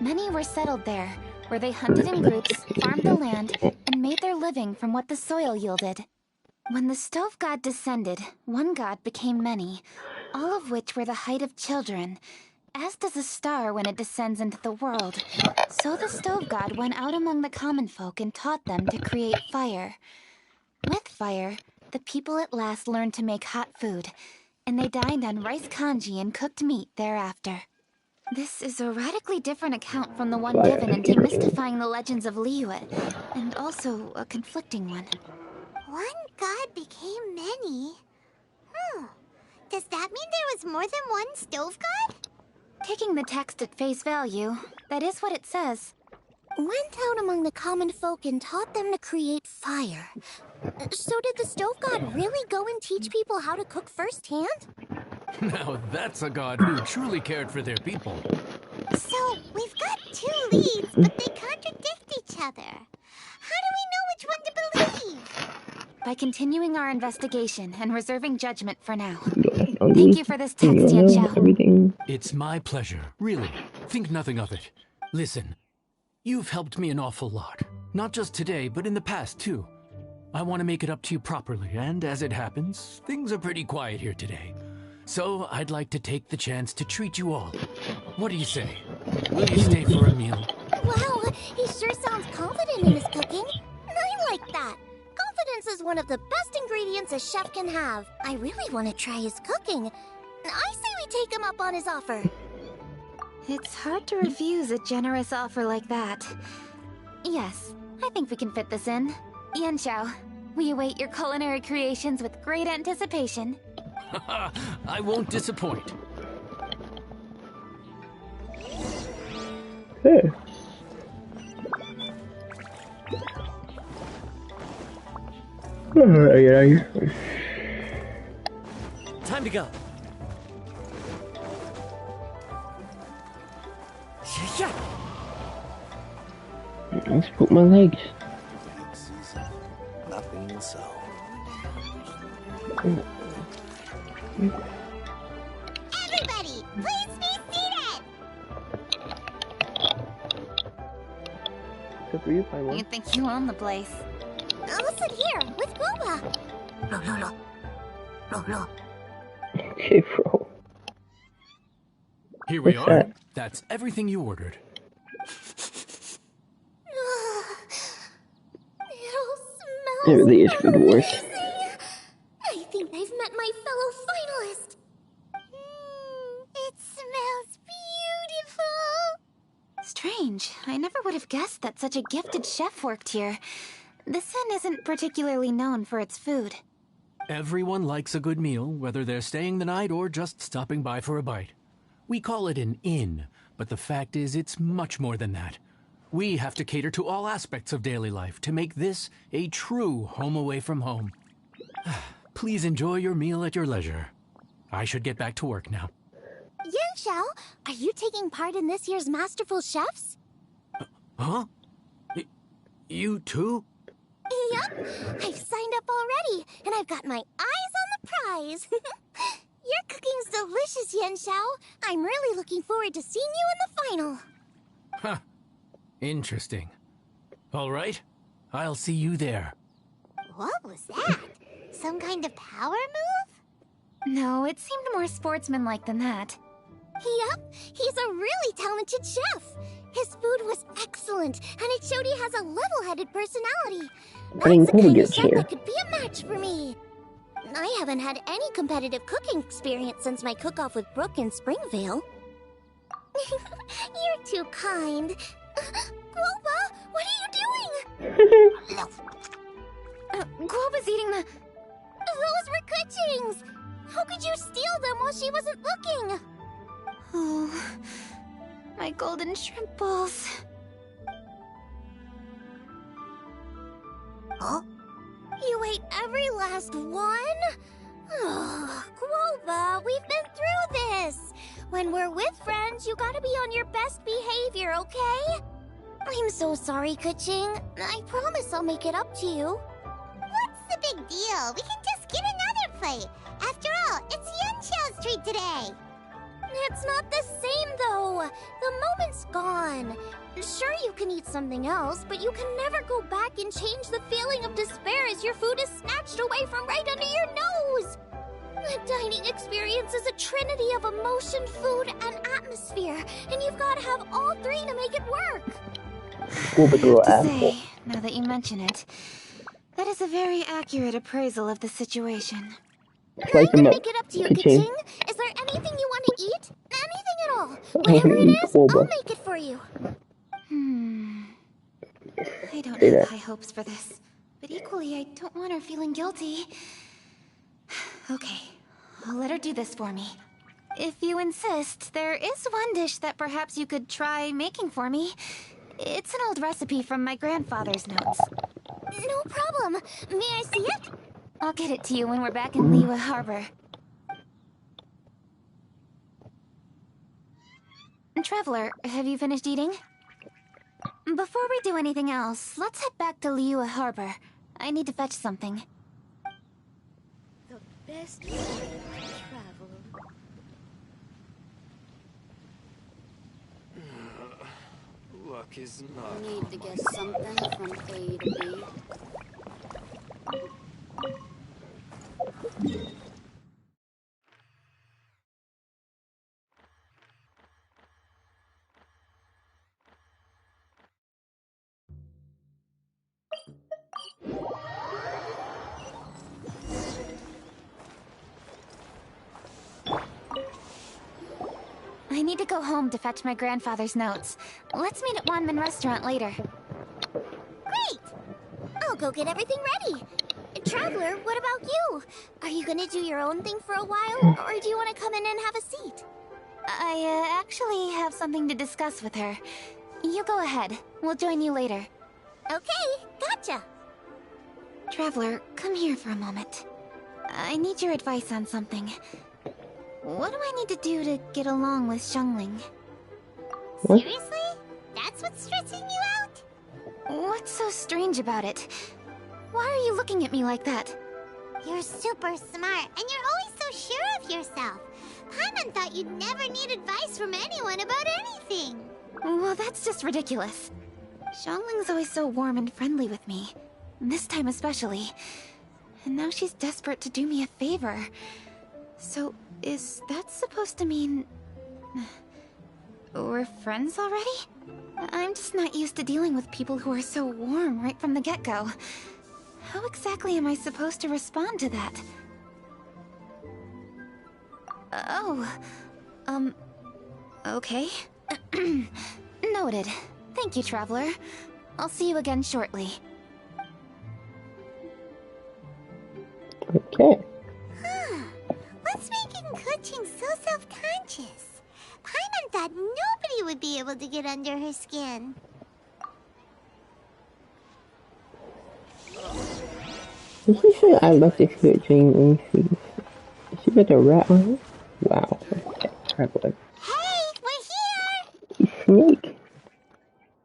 Many were settled there, where they hunted in groups, farmed the land, and made their living from what the soil yielded. When the stove god descended, one god became many, all of which were the height of children. As does a star when it descends into the world, so the stove god went out among the common folk and taught them to create fire. With fire, the people at last learned to make hot food, and they dined on rice congee and cooked meat thereafter. This is a radically different account from the one given in Demystifying the Legends of Liyue, and also a conflicting one. One god became many. Does that mean there was more than one stove god? Taking the text at face value, that is what it says. Went out among the common folk and taught them to create fire. So did the stove god really go and teach people how to cook firsthand? Now that's a god who truly cared for their people. So, we've got 2 leads, but they contradict each other. How do we know which one to believe? By continuing our investigation and reserving judgment for now. Thank you for this text, Yanxiao. It's my pleasure, really. Think nothing of it. Listen, you've helped me an awful lot. Not just today, but in the past, too. I want to make it up to you properly, and as it happens, things are pretty quiet here today. So I'd like to take the chance to treat you all. What do you say? Will you stay for a meal? Wow, he sure sounds confident in his cooking. I like that. Confidence is one of the best ingredients a chef can have. I really want to try his cooking. I say we take him up on his offer. It's hard to refuse a generous offer like that. Yes, I think we can fit this in. Yanxiao, we await your culinary creations with great anticipation. I won't disappoint. Hey. Time to go. Let's put my legs. Nothing so. Everybody, please be seated! Except for you, Paimon. You think you own the place? I'll sit here with Guoba. No. Okay, bro. Here we What's are. that? That's everything you ordered. It all smells It really is Food Wars. amazing. I think I've met my fellow finalist. It smells beautiful. Strange. I never would have guessed that such a gifted chef worked here. This inn isn't particularly known for its food. Everyone likes a good meal, whether they're staying the night or just stopping by for a bite. We call it an inn, but the fact is it's much more than that. We have to cater to all aspects of daily life to make this a true home away from home. Please enjoy your meal at your leisure. I should get back to work now. Yanxiao, are you taking part in this year's Masterful Chefs? Huh? You too? Yup, I've signed up already, and I've got my eyes on the prize. Your cooking's delicious, Yanxiao. I'm really looking forward to seeing you in the final. Huh. Interesting. All right. I'll see you there. What was that? Some kind of power move? No, it seemed more sportsmanlike than that. Yup, he's a really talented chef. His food was excellent, and it showed he has a level-headed personality. I think That's the Kobe kind of gets chef here. that could be a match for me. I haven't had any competitive cooking experience since my cook-off with Brooke in Springvale. You're too kind. Guoba, what are you doing? Guoba's eating the... Those were Kuching's! How could you steal them while she wasn't looking? Oh, my golden shrimp balls. Huh? You ate every last one? Oh, Guoba, we've been through this. When we're with friends, you gotta be on your best behavior, okay? I'm so sorry, Kuching. I promise I'll make it up to you. What's the big deal? We can just get another plate. After all, it's Yanxiao's treat today. It's not the same, though. The moment's gone. Sure, you can eat something else, but you can never go back and change the feeling of despair as your food is snatched away from right under your nose. The dining experience is a trinity of emotion, food, and atmosphere, and you've got to have all three to make it work. To say, now that you mention it, that is a very accurate appraisal of the situation. Slice I'm him gonna up. make it up to you, Kuching. Kuching. Is there anything you want to eat? Anything at all? Whatever it is, I'll make it for you. I don't Say have that. high hopes for this, but equally I don't want her feeling guilty. Okay, I'll let her do this for me. If you insist, there is one dish that perhaps you could try making for me. It's an old recipe from my grandfather's notes. No problem. May I see it? I'll get it to you when we're back in Liyue Harbor. Traveler, have you finished eating? Before we do anything else, let's head back to Liyue Harbor. I need to fetch something. The best way to travel. Luck is not. Need to get something from A to B. I need to go home to fetch my grandfather's notes. Let's meet at Wanman Restaurant later. Great! I'll go get everything ready. Traveler, what about you? Are you gonna do your own thing for a while, or do you want to come in and have a seat? I actually have something to discuss with her. You go ahead. We'll join you later. Okay, gotcha. Traveler, come here for a moment. I need your advice on something. What do I need to do to get along with Xiangling? Seriously? What's stressing you out? What's so strange about it? Why are you looking at me like that? You're super smart, and you're always so sure of yourself. Paimon thought you'd never need advice from anyone about anything. Well, that's just ridiculous. Xiangling's always so warm and friendly with me. This time especially. And now she's desperate to do me a favor. So, is that supposed to mean... we're friends already? I'm just not used to dealing with people who are so warm right from the get-go. How exactly am I supposed to respond to that? Okay. Noted. Thank you, Traveler. I'll see you again shortly. Okay. What's making Keqing so self-conscious? Paimon thought nobody would be able to get under her skin. Did she say I love this good dream in feet? Is she got a rat on her? Wow. Okay. Hey, we're here! Snake.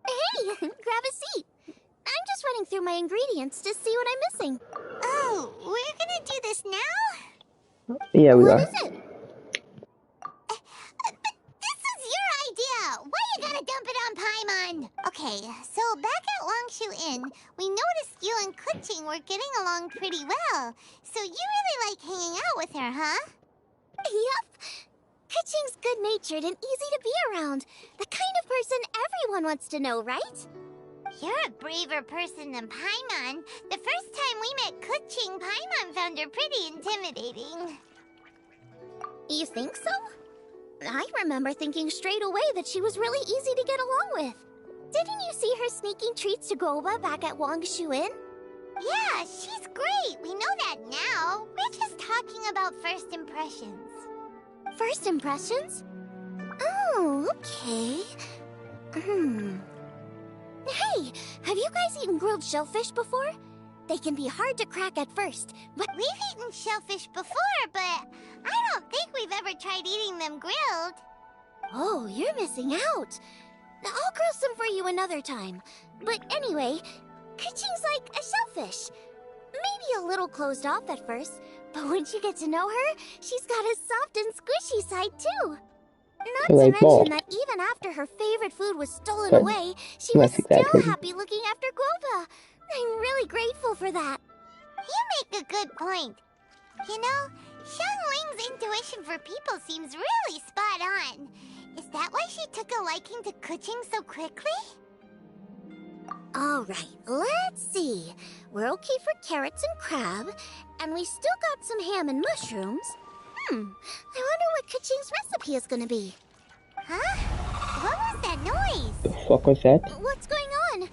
Hey, grab a seat. I'm just running through my ingredients to see what I'm missing. Oh, we're gonna do this now? Yeah, we are. What is it? But this is your idea! Why you gotta dump it on Paimon? Okay, so back at Longshu Inn, we noticed you and Keqing were getting along pretty well. So you really like hanging out with her, huh? Yep. Keqing's good-natured and easy to be around. The kind of person everyone wants to know, right? You're a braver person than Paimon. The first time we met Keqing, Paimon found her pretty intimidating. You think so? I remember thinking straight away that she was really easy to get along with. Didn't you see her sneaking treats to Guoba back at Longshu Inn? Yeah, she's great. We know that now. We're just talking about first impressions. First impressions? Oh, okay. Hey, have you guys eaten grilled shellfish before? They can be hard to crack at first, but we've eaten shellfish before, but I don't think we've ever tried eating them grilled. Oh, you're missing out. I'll grill some for you another time. But anyway, Keqing's like a shellfish. Maybe a little closed off at first, but once you get to know her, she's got a soft and squishy side too. Not to mention that even after her favorite food was stolen away, she was still happy looking after Guoba. I'm really grateful for that. You make a good point. You know, Xiangling's intuition for people seems really spot on. Is that why she took a liking to Keqing so quickly? Alright, let's see. We're okay for carrots and crab, and we still got some ham and mushrooms. I wonder what Keqing's recipe is gonna be. Huh? What was that noise? The fuck was that? What's going on?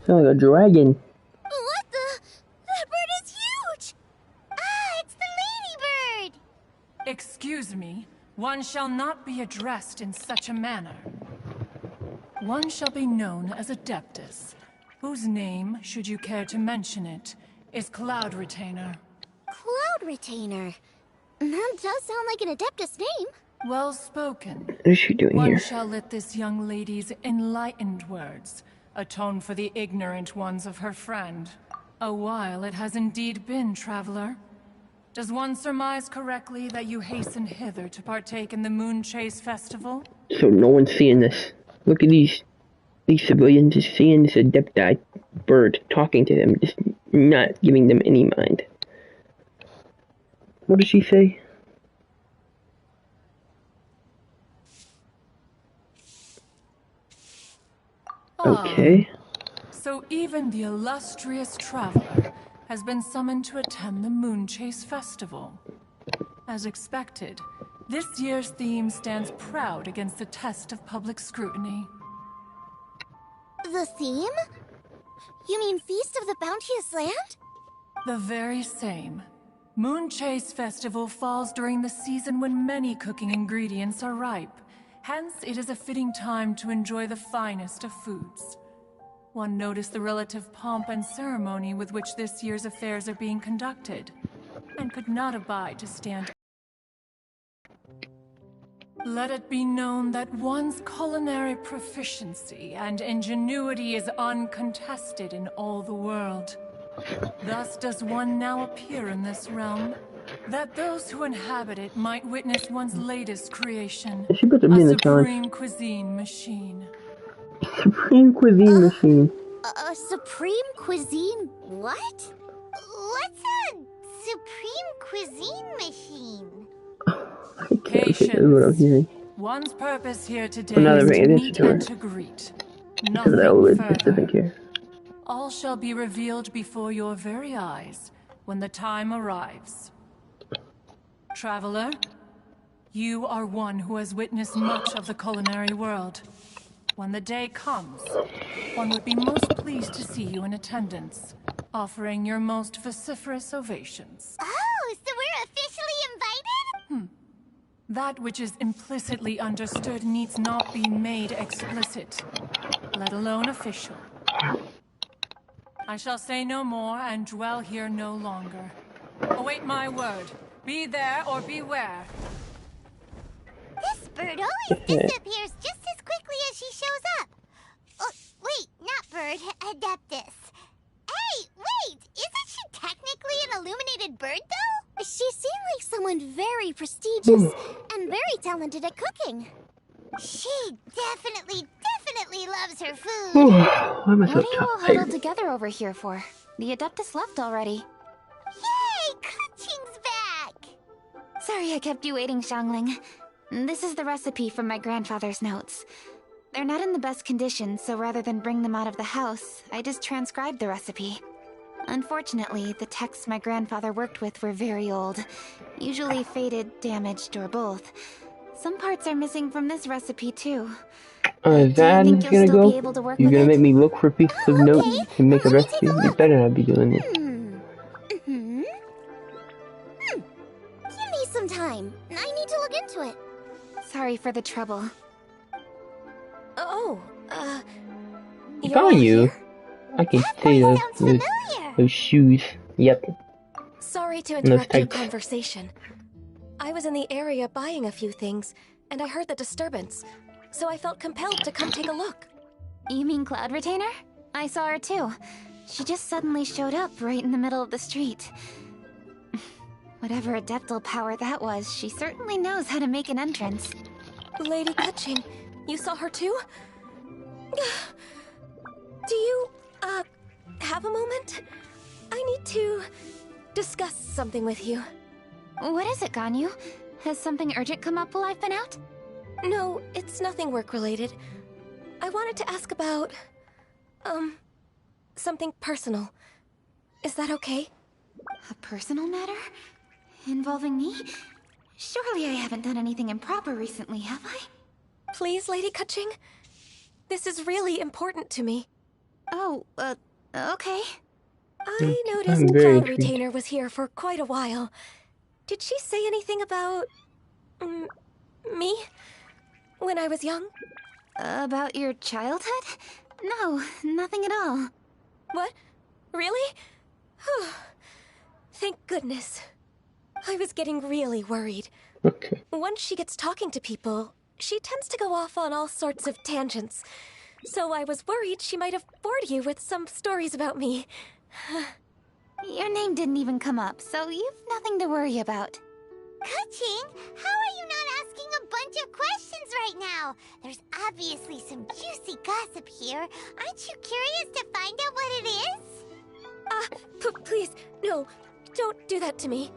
Sounds like a dragon. What the? That bird is huge! Ah, it's the ladybird! Excuse me, one shall not be addressed in such a manner. One shall be known as Adeptus, whose name, should you care to mention it, is Cloud Retainer. Cloud Retainer? That does sound like an Adeptus name. Well spoken. What is she doing One here? shall let this young lady's enlightened words atone for the ignorant ones of her friend. A while it has indeed been, traveler. Does one surmise correctly that you hasten hither to partake in the Moon Chase Festival? So no one's seeing this. Look at these civilians just seeing this Adepti bird talking to them, just not giving them any mind. What did she say? Okay. So even the illustrious traveler has been summoned to attend the Moon Chase Festival. As expected, this year's theme stands proud against the test of public scrutiny. The theme? You mean Feast of the Bounteous Land? The very same. Moon Chase Festival falls during the season when many cooking ingredients are ripe. Hence, it is a fitting time to enjoy the finest of foods. One noticed the relative pomp and ceremony with which this year's affairs are being conducted, and could not abide to stand. Let it be known that one's culinary proficiency and ingenuity is uncontested in all the world. Thus does one now appear in this realm, that those who inhabit it might witness one's latest creation, She better be in the challenge. supreme cuisine machine. Supreme cuisine machine. A supreme cuisine what? What's a supreme cuisine machine? Patience. That's what I'm hearing. One's purpose here today Another is to thing, meet and to greet. Nothing just doesn't further. care. All shall be revealed before your very eyes when the time arrives. Traveler, you are one who has witnessed much of the culinary world. When the day comes, one would be most pleased to see you in attendance, offering your most vociferous ovations. Oh, so we're officially invited? That which is implicitly understood needs not be made explicit, let alone official. I shall say no more and dwell here no longer. Await my word. Be there or beware. This bird always disappears just as quickly as she shows up. Oh, wait, not bird, Adeptus. Hey, wait, isn't she technically an illuminated bird, though? She seemed like someone very prestigious and very talented at cooking. She definitely loves her food. Why am I so What are you all tired? huddled together over here for? The Adeptus left already. Yay, Kuching's back! Sorry I kept you waiting, Xiangling. This is the recipe from my grandfather's notes. They're not in the best condition, so rather than bring them out of the house, I just transcribed the recipe. Unfortunately, the texts my grandfather worked with were very old. Usually faded, damaged, or both. Some parts are missing from this recipe, too. Is that think how you'll it's still gonna be go? able to work You're with gonna it? make me look for pieces of notes to make a recipe? You better not be doing it. Give me some time. I need to look into it. Sorry for the trouble. Oh, Found you. I can see those shoes. Yep. Sorry to And those interrupt your tights. conversation. I was in the area buying a few things, and I heard the disturbance, so I felt compelled to come take a look. You mean Cloud Retainer? I saw her too. She just suddenly showed up right in the middle of the street. Whatever adeptal power that was, she certainly knows how to make an entrance. Lady Kuching, you saw her too? Do you, have a moment? I need to discuss something with you. What is it, Ganyu? Has something urgent come up while I've been out? No, it's nothing work-related. I wanted to ask about, something personal. Is that okay? A personal matter? Involving me? Surely I haven't done anything improper recently, have I? Please, Lady Kuching? This is really important to me. Oh, okay. I noticed I'm very Cloud intrigued. Retainer was here for quite a while. Did she say anything about... me? When I was young? About your childhood? No, nothing at all. What? Really? Whew. Thank goodness. I was getting really worried. Okay. Once she gets talking to people, she tends to go off on all sorts of tangents. So I was worried she might have bored you with some stories about me. Your name didn't even come up, so you've nothing to worry about. Kuching, how are you not asking a bunch of questions right now? There's obviously some juicy gossip here. Aren't you curious to find out what it is? Please, no, don't do that to me.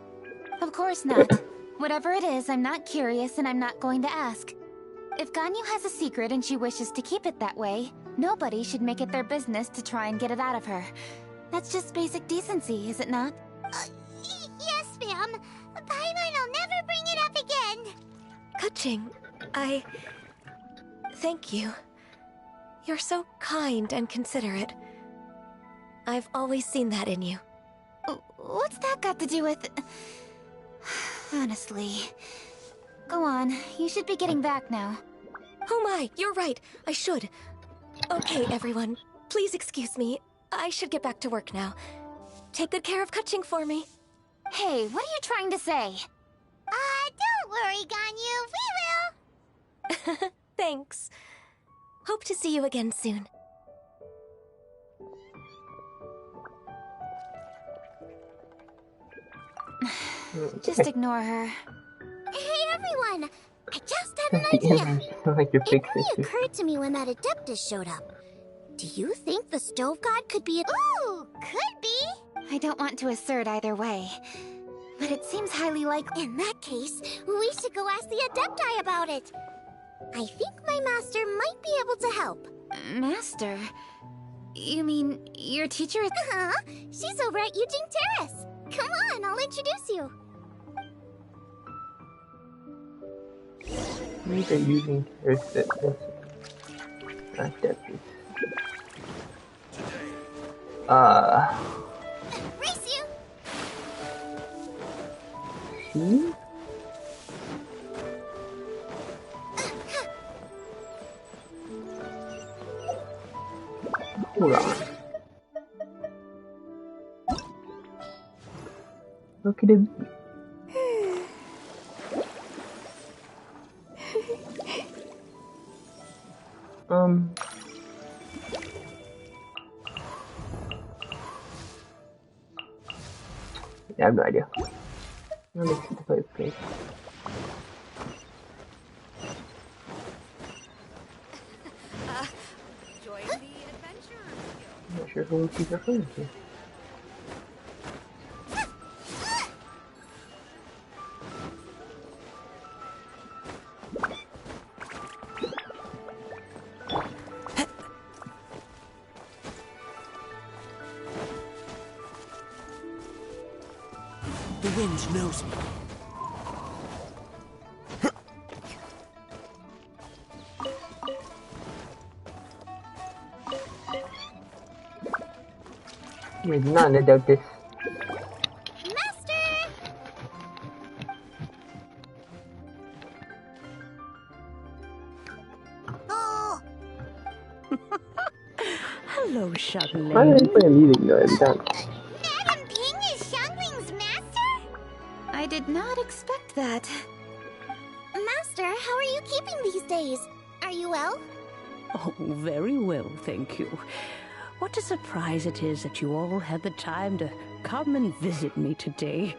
Of course not. Whatever it is, I'm not curious and I'm not going to ask. If Ganyu has a secret and she wishes to keep it that way, nobody should make it their business to try and get it out of her. That's just basic decency, is it not? Yes, ma'am. Paimon, I'll never bring it up again. Kuching, thank you. You're so kind and considerate. I've always seen that in you. What's that got to do with... Honestly. Go on, you should be getting back now. Oh my, you're right. I should. Okay, everyone. Please excuse me. I should get back to work now. Take good care of Kuching for me. Hey, what are you trying to say? Don't worry, Ganyu. We will. Thanks. Hope to see you again soon. Just ignore her. Hey everyone! I just had an idea. It only occurred to me when that Adeptus showed up. Do you think the Stove God could be a— Ooh, could be! I don't want to assert either way, but it seems highly likely. In that case, we should go ask the Adepti about it. I think my master might be able to help. Master? You mean your teacher is— Uh-huh. She's over at Yujing Terrace. Come on, I'll introduce you. Maybe using Adeptus. Race you! See? Hold on. Look at him. Yeah, I have no idea. Let me see the play place. Join the adventure. I'm not sure who she's referring to. The wind knows me. There's none about this. Master! Oh! Hello, Xianglin. Why did I play music though every time? Madam Ping is Xiangling's master? I did not expect that. Master, how are you keeping these days? Are you well? Oh, very well, thank you. What a surprise it is that you all had the time to come and visit me today.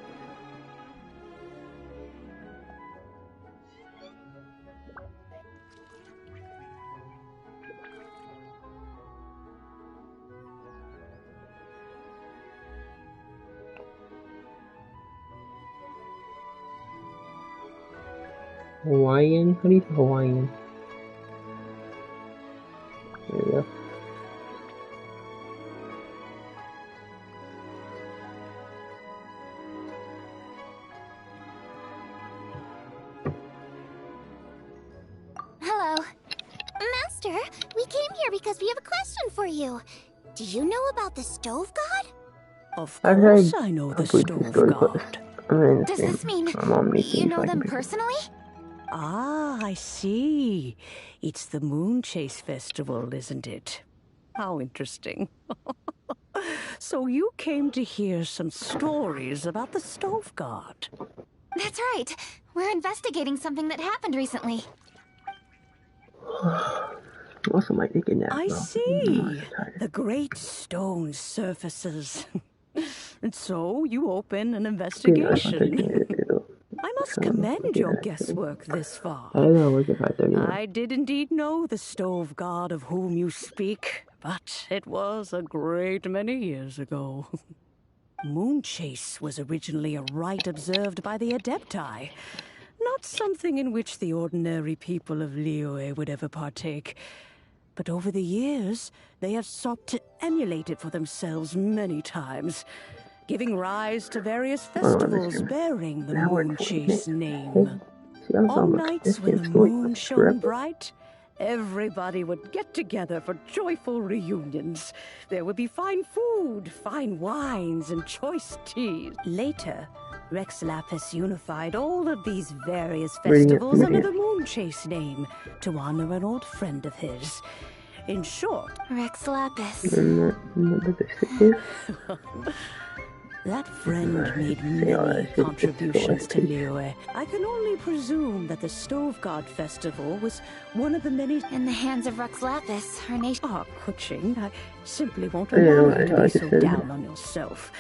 Hawaiian? How do you say Hawaiian? There we go. Hello. Master, we came here because we have a question for you. Do you know about the Stove God? Of I've course heard I know the completely Stove story God. quest. I'm in the Does stream. this mean My mom needs you me know so I them can personally? Ah, I see. It's the Moonchase Festival, isn't it? How interesting. So you came to hear some stories about the Stove God. That's right. We're investigating something that happened recently. Also might take a nap. I though. see. The great stone surfaces. And so you open an investigation. I must commend your guesswork this far. I don't work at 5:30. I did indeed know the Stove God of whom you speak, but it was a great many years ago. Moonchase was originally a rite observed by the Adepti, not something in which the ordinary people of Liyue would ever partake. But over the years, they have sought to emulate it for themselves many times, giving rise to various festivals bearing the Moonchase name. On nights when the moon shone bright, everybody would get together for joyful reunions. There would be fine food, fine wines, and choice teas. Later, Rex Lapis unified all of these various festivals under the Moonchase name to honor an old friend of his. In short, Rex Lapis. That friend made many contributions to Liyue. I can only presume that the Stove God Festival was one of the many... In the hands of Rux Lapis, our nation... Ah, Kuching, I simply won't allow you to be so down on yourself.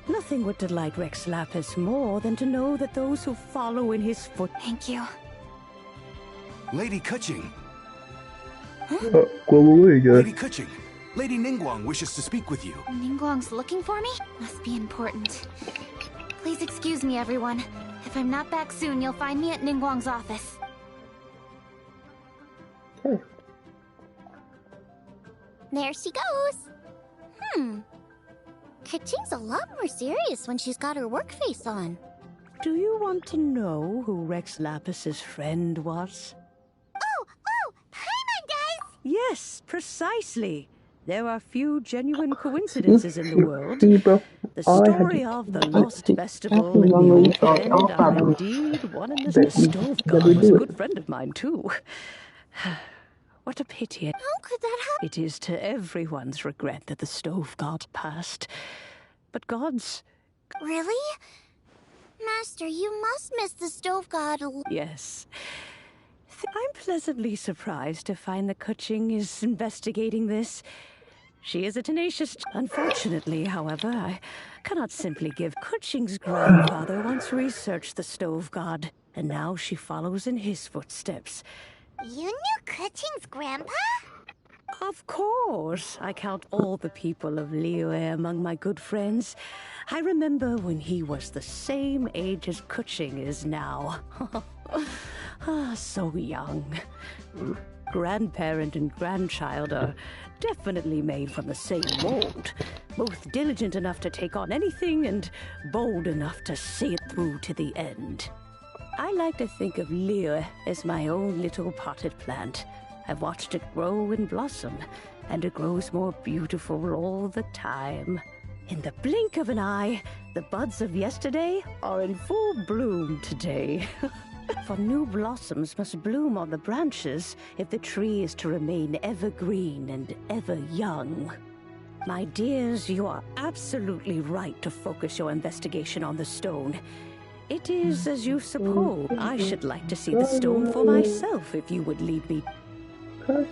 Nothing would delight Rex Lapis more than to know that those who follow in his foot... Thank you. Lady Kuching. Lady Kuching. Lady Ningguang wishes to speak with you. Ningguang's looking for me? Must be important. Please excuse me, everyone. If I'm not back soon, you'll find me at Ningguang's office. There she goes. Kuching's a lot more serious when she's got her work face on. Do you want to know who Rex Lapis's friend was? Oh, Paimon does! Yes, precisely. There are few genuine coincidences in the world. The story of the Lost Festival and the Old End are indeed one and the same. Stove God was a good friend of mine, too. What a pity. How could that happen? It is to everyone's regret that the Stove God passed. But gods... Really? Master, you must miss the Stove God a lot. Yes. I'm pleasantly surprised to find that Kuching is investigating this. She is a tenacious... Unfortunately, however, I cannot simply give... Kuching's grandfather once researched the Stove God, and now she follows in his footsteps. You knew Kuching's grandpa? Of course. I count all the people of Liyue among my good friends. I remember when he was the same age as Kuching is now. So young. Grandparent and grandchild are definitely made from the same mold. Both diligent enough to take on anything and bold enough to see it through to the end. I like to think of Liyue as my own little potted plant. I've watched it grow and blossom, and it grows more beautiful all the time. In the blink of an eye, the buds of yesterday are in full bloom today. For new blossoms must bloom on the branches if the tree is to remain evergreen and ever young. My dears, you are absolutely right to focus your investigation on the stone. It is as you suppose. I should like to see the stone for myself if you would lead me. Time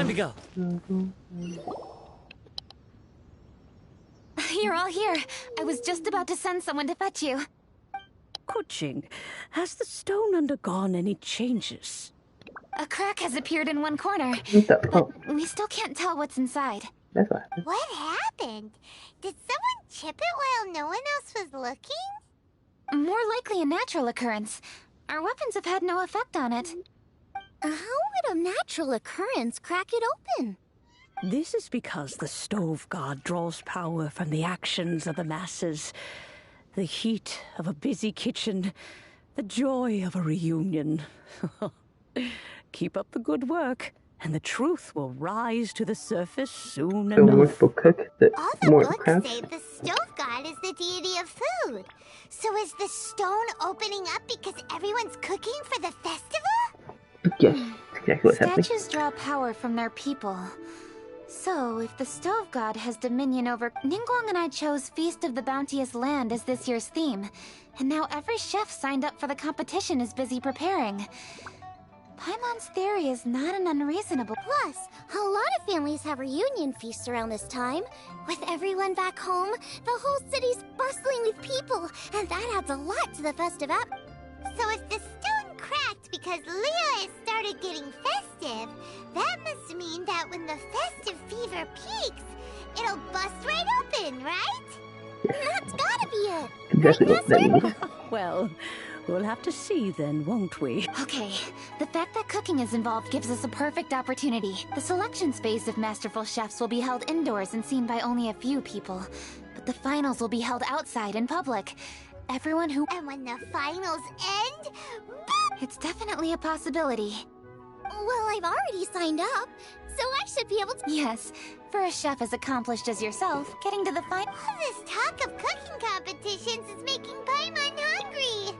to go. You're all here. I was just about to send someone to fetch you. Kuching, has the stone undergone any changes? A crack has appeared in one corner, but we still can't tell what's inside. That's what happened. What happened? Did someone chip it while no one else was looking? More likely a natural occurrence. Our weapons have had no effect on it. How would a natural occurrence crack it open? This is because the Stove God draws power from the actions of the masses. The heat of a busy kitchen, the joy of a reunion. Keep up the good work, and the truth will rise to the surface soon The more enough. people cook, the All the more it books crafts. say the Stove God is the deity of food. So is the stone opening up because everyone's cooking for the festival? Yes, that's exactly what's happening. Statues draw power from their people. So, if the Stove God has dominion over... Ningguang and I chose Feast of the Bounteous Land as this year's theme, and now every chef signed up for the competition is busy preparing. Paimon's theory is not an unreasonable... Plus, a lot of families have reunion feasts around this time. With everyone back home, the whole city's bustling with people, and that adds a lot to the festive So if the stone cracked because Liyue started getting festive, that must mean that when the festive fever peaks, it'll bust right open, right? That's gotta be it. Exactly what that means. Well, we'll have to see then, won't we? Okay, the fact that cooking is involved gives us a perfect opportunity. The selection space of masterful chefs will be held indoors and seen by only a few people. But the finals will be held outside in public. Everyone who... And when the finals end... It's definitely a possibility. Well, I've already signed up, so I should be able to. Yes, for a chef as accomplished as yourself, getting to the All this talk of cooking competitions is making Paimon hungry.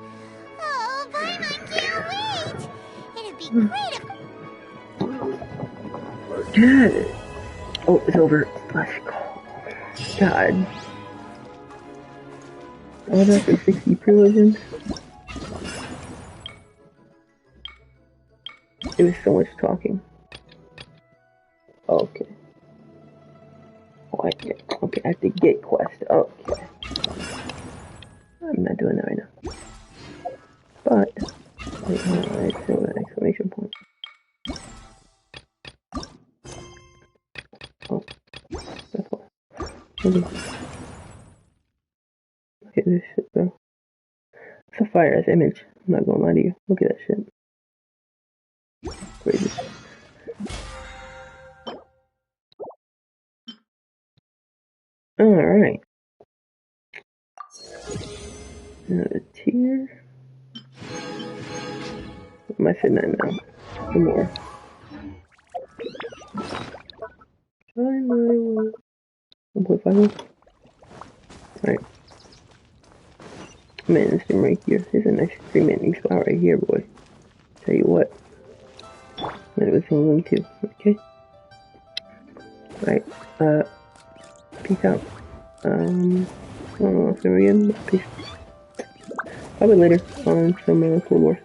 Oh, Paimon can't wait! It'd be great if... Good. Oh, it's over. Let's go. God. Oh, that's for 60 privileges. It was so much talking. Okay. Oh, okay, I have to get quest. Okay. I'm not doing that right now. But, wait, hold on, I still got an exclamation point. Oh, that's all. Okay. Look at this shit, bro. It's a fire-ass image. I'm not gonna lie to you. Look at that shit. Crazy. Alright. Another tier. What am I sitting at now? Some more. Find my way. 1.5. Alright. Man, this thing right here. There's a nice 3-minute spot right here, boy. Tell you what. And it was going to. Okay. Alright. Peace out. I don't know if I'm again. Peace. Probably later on some Cold War.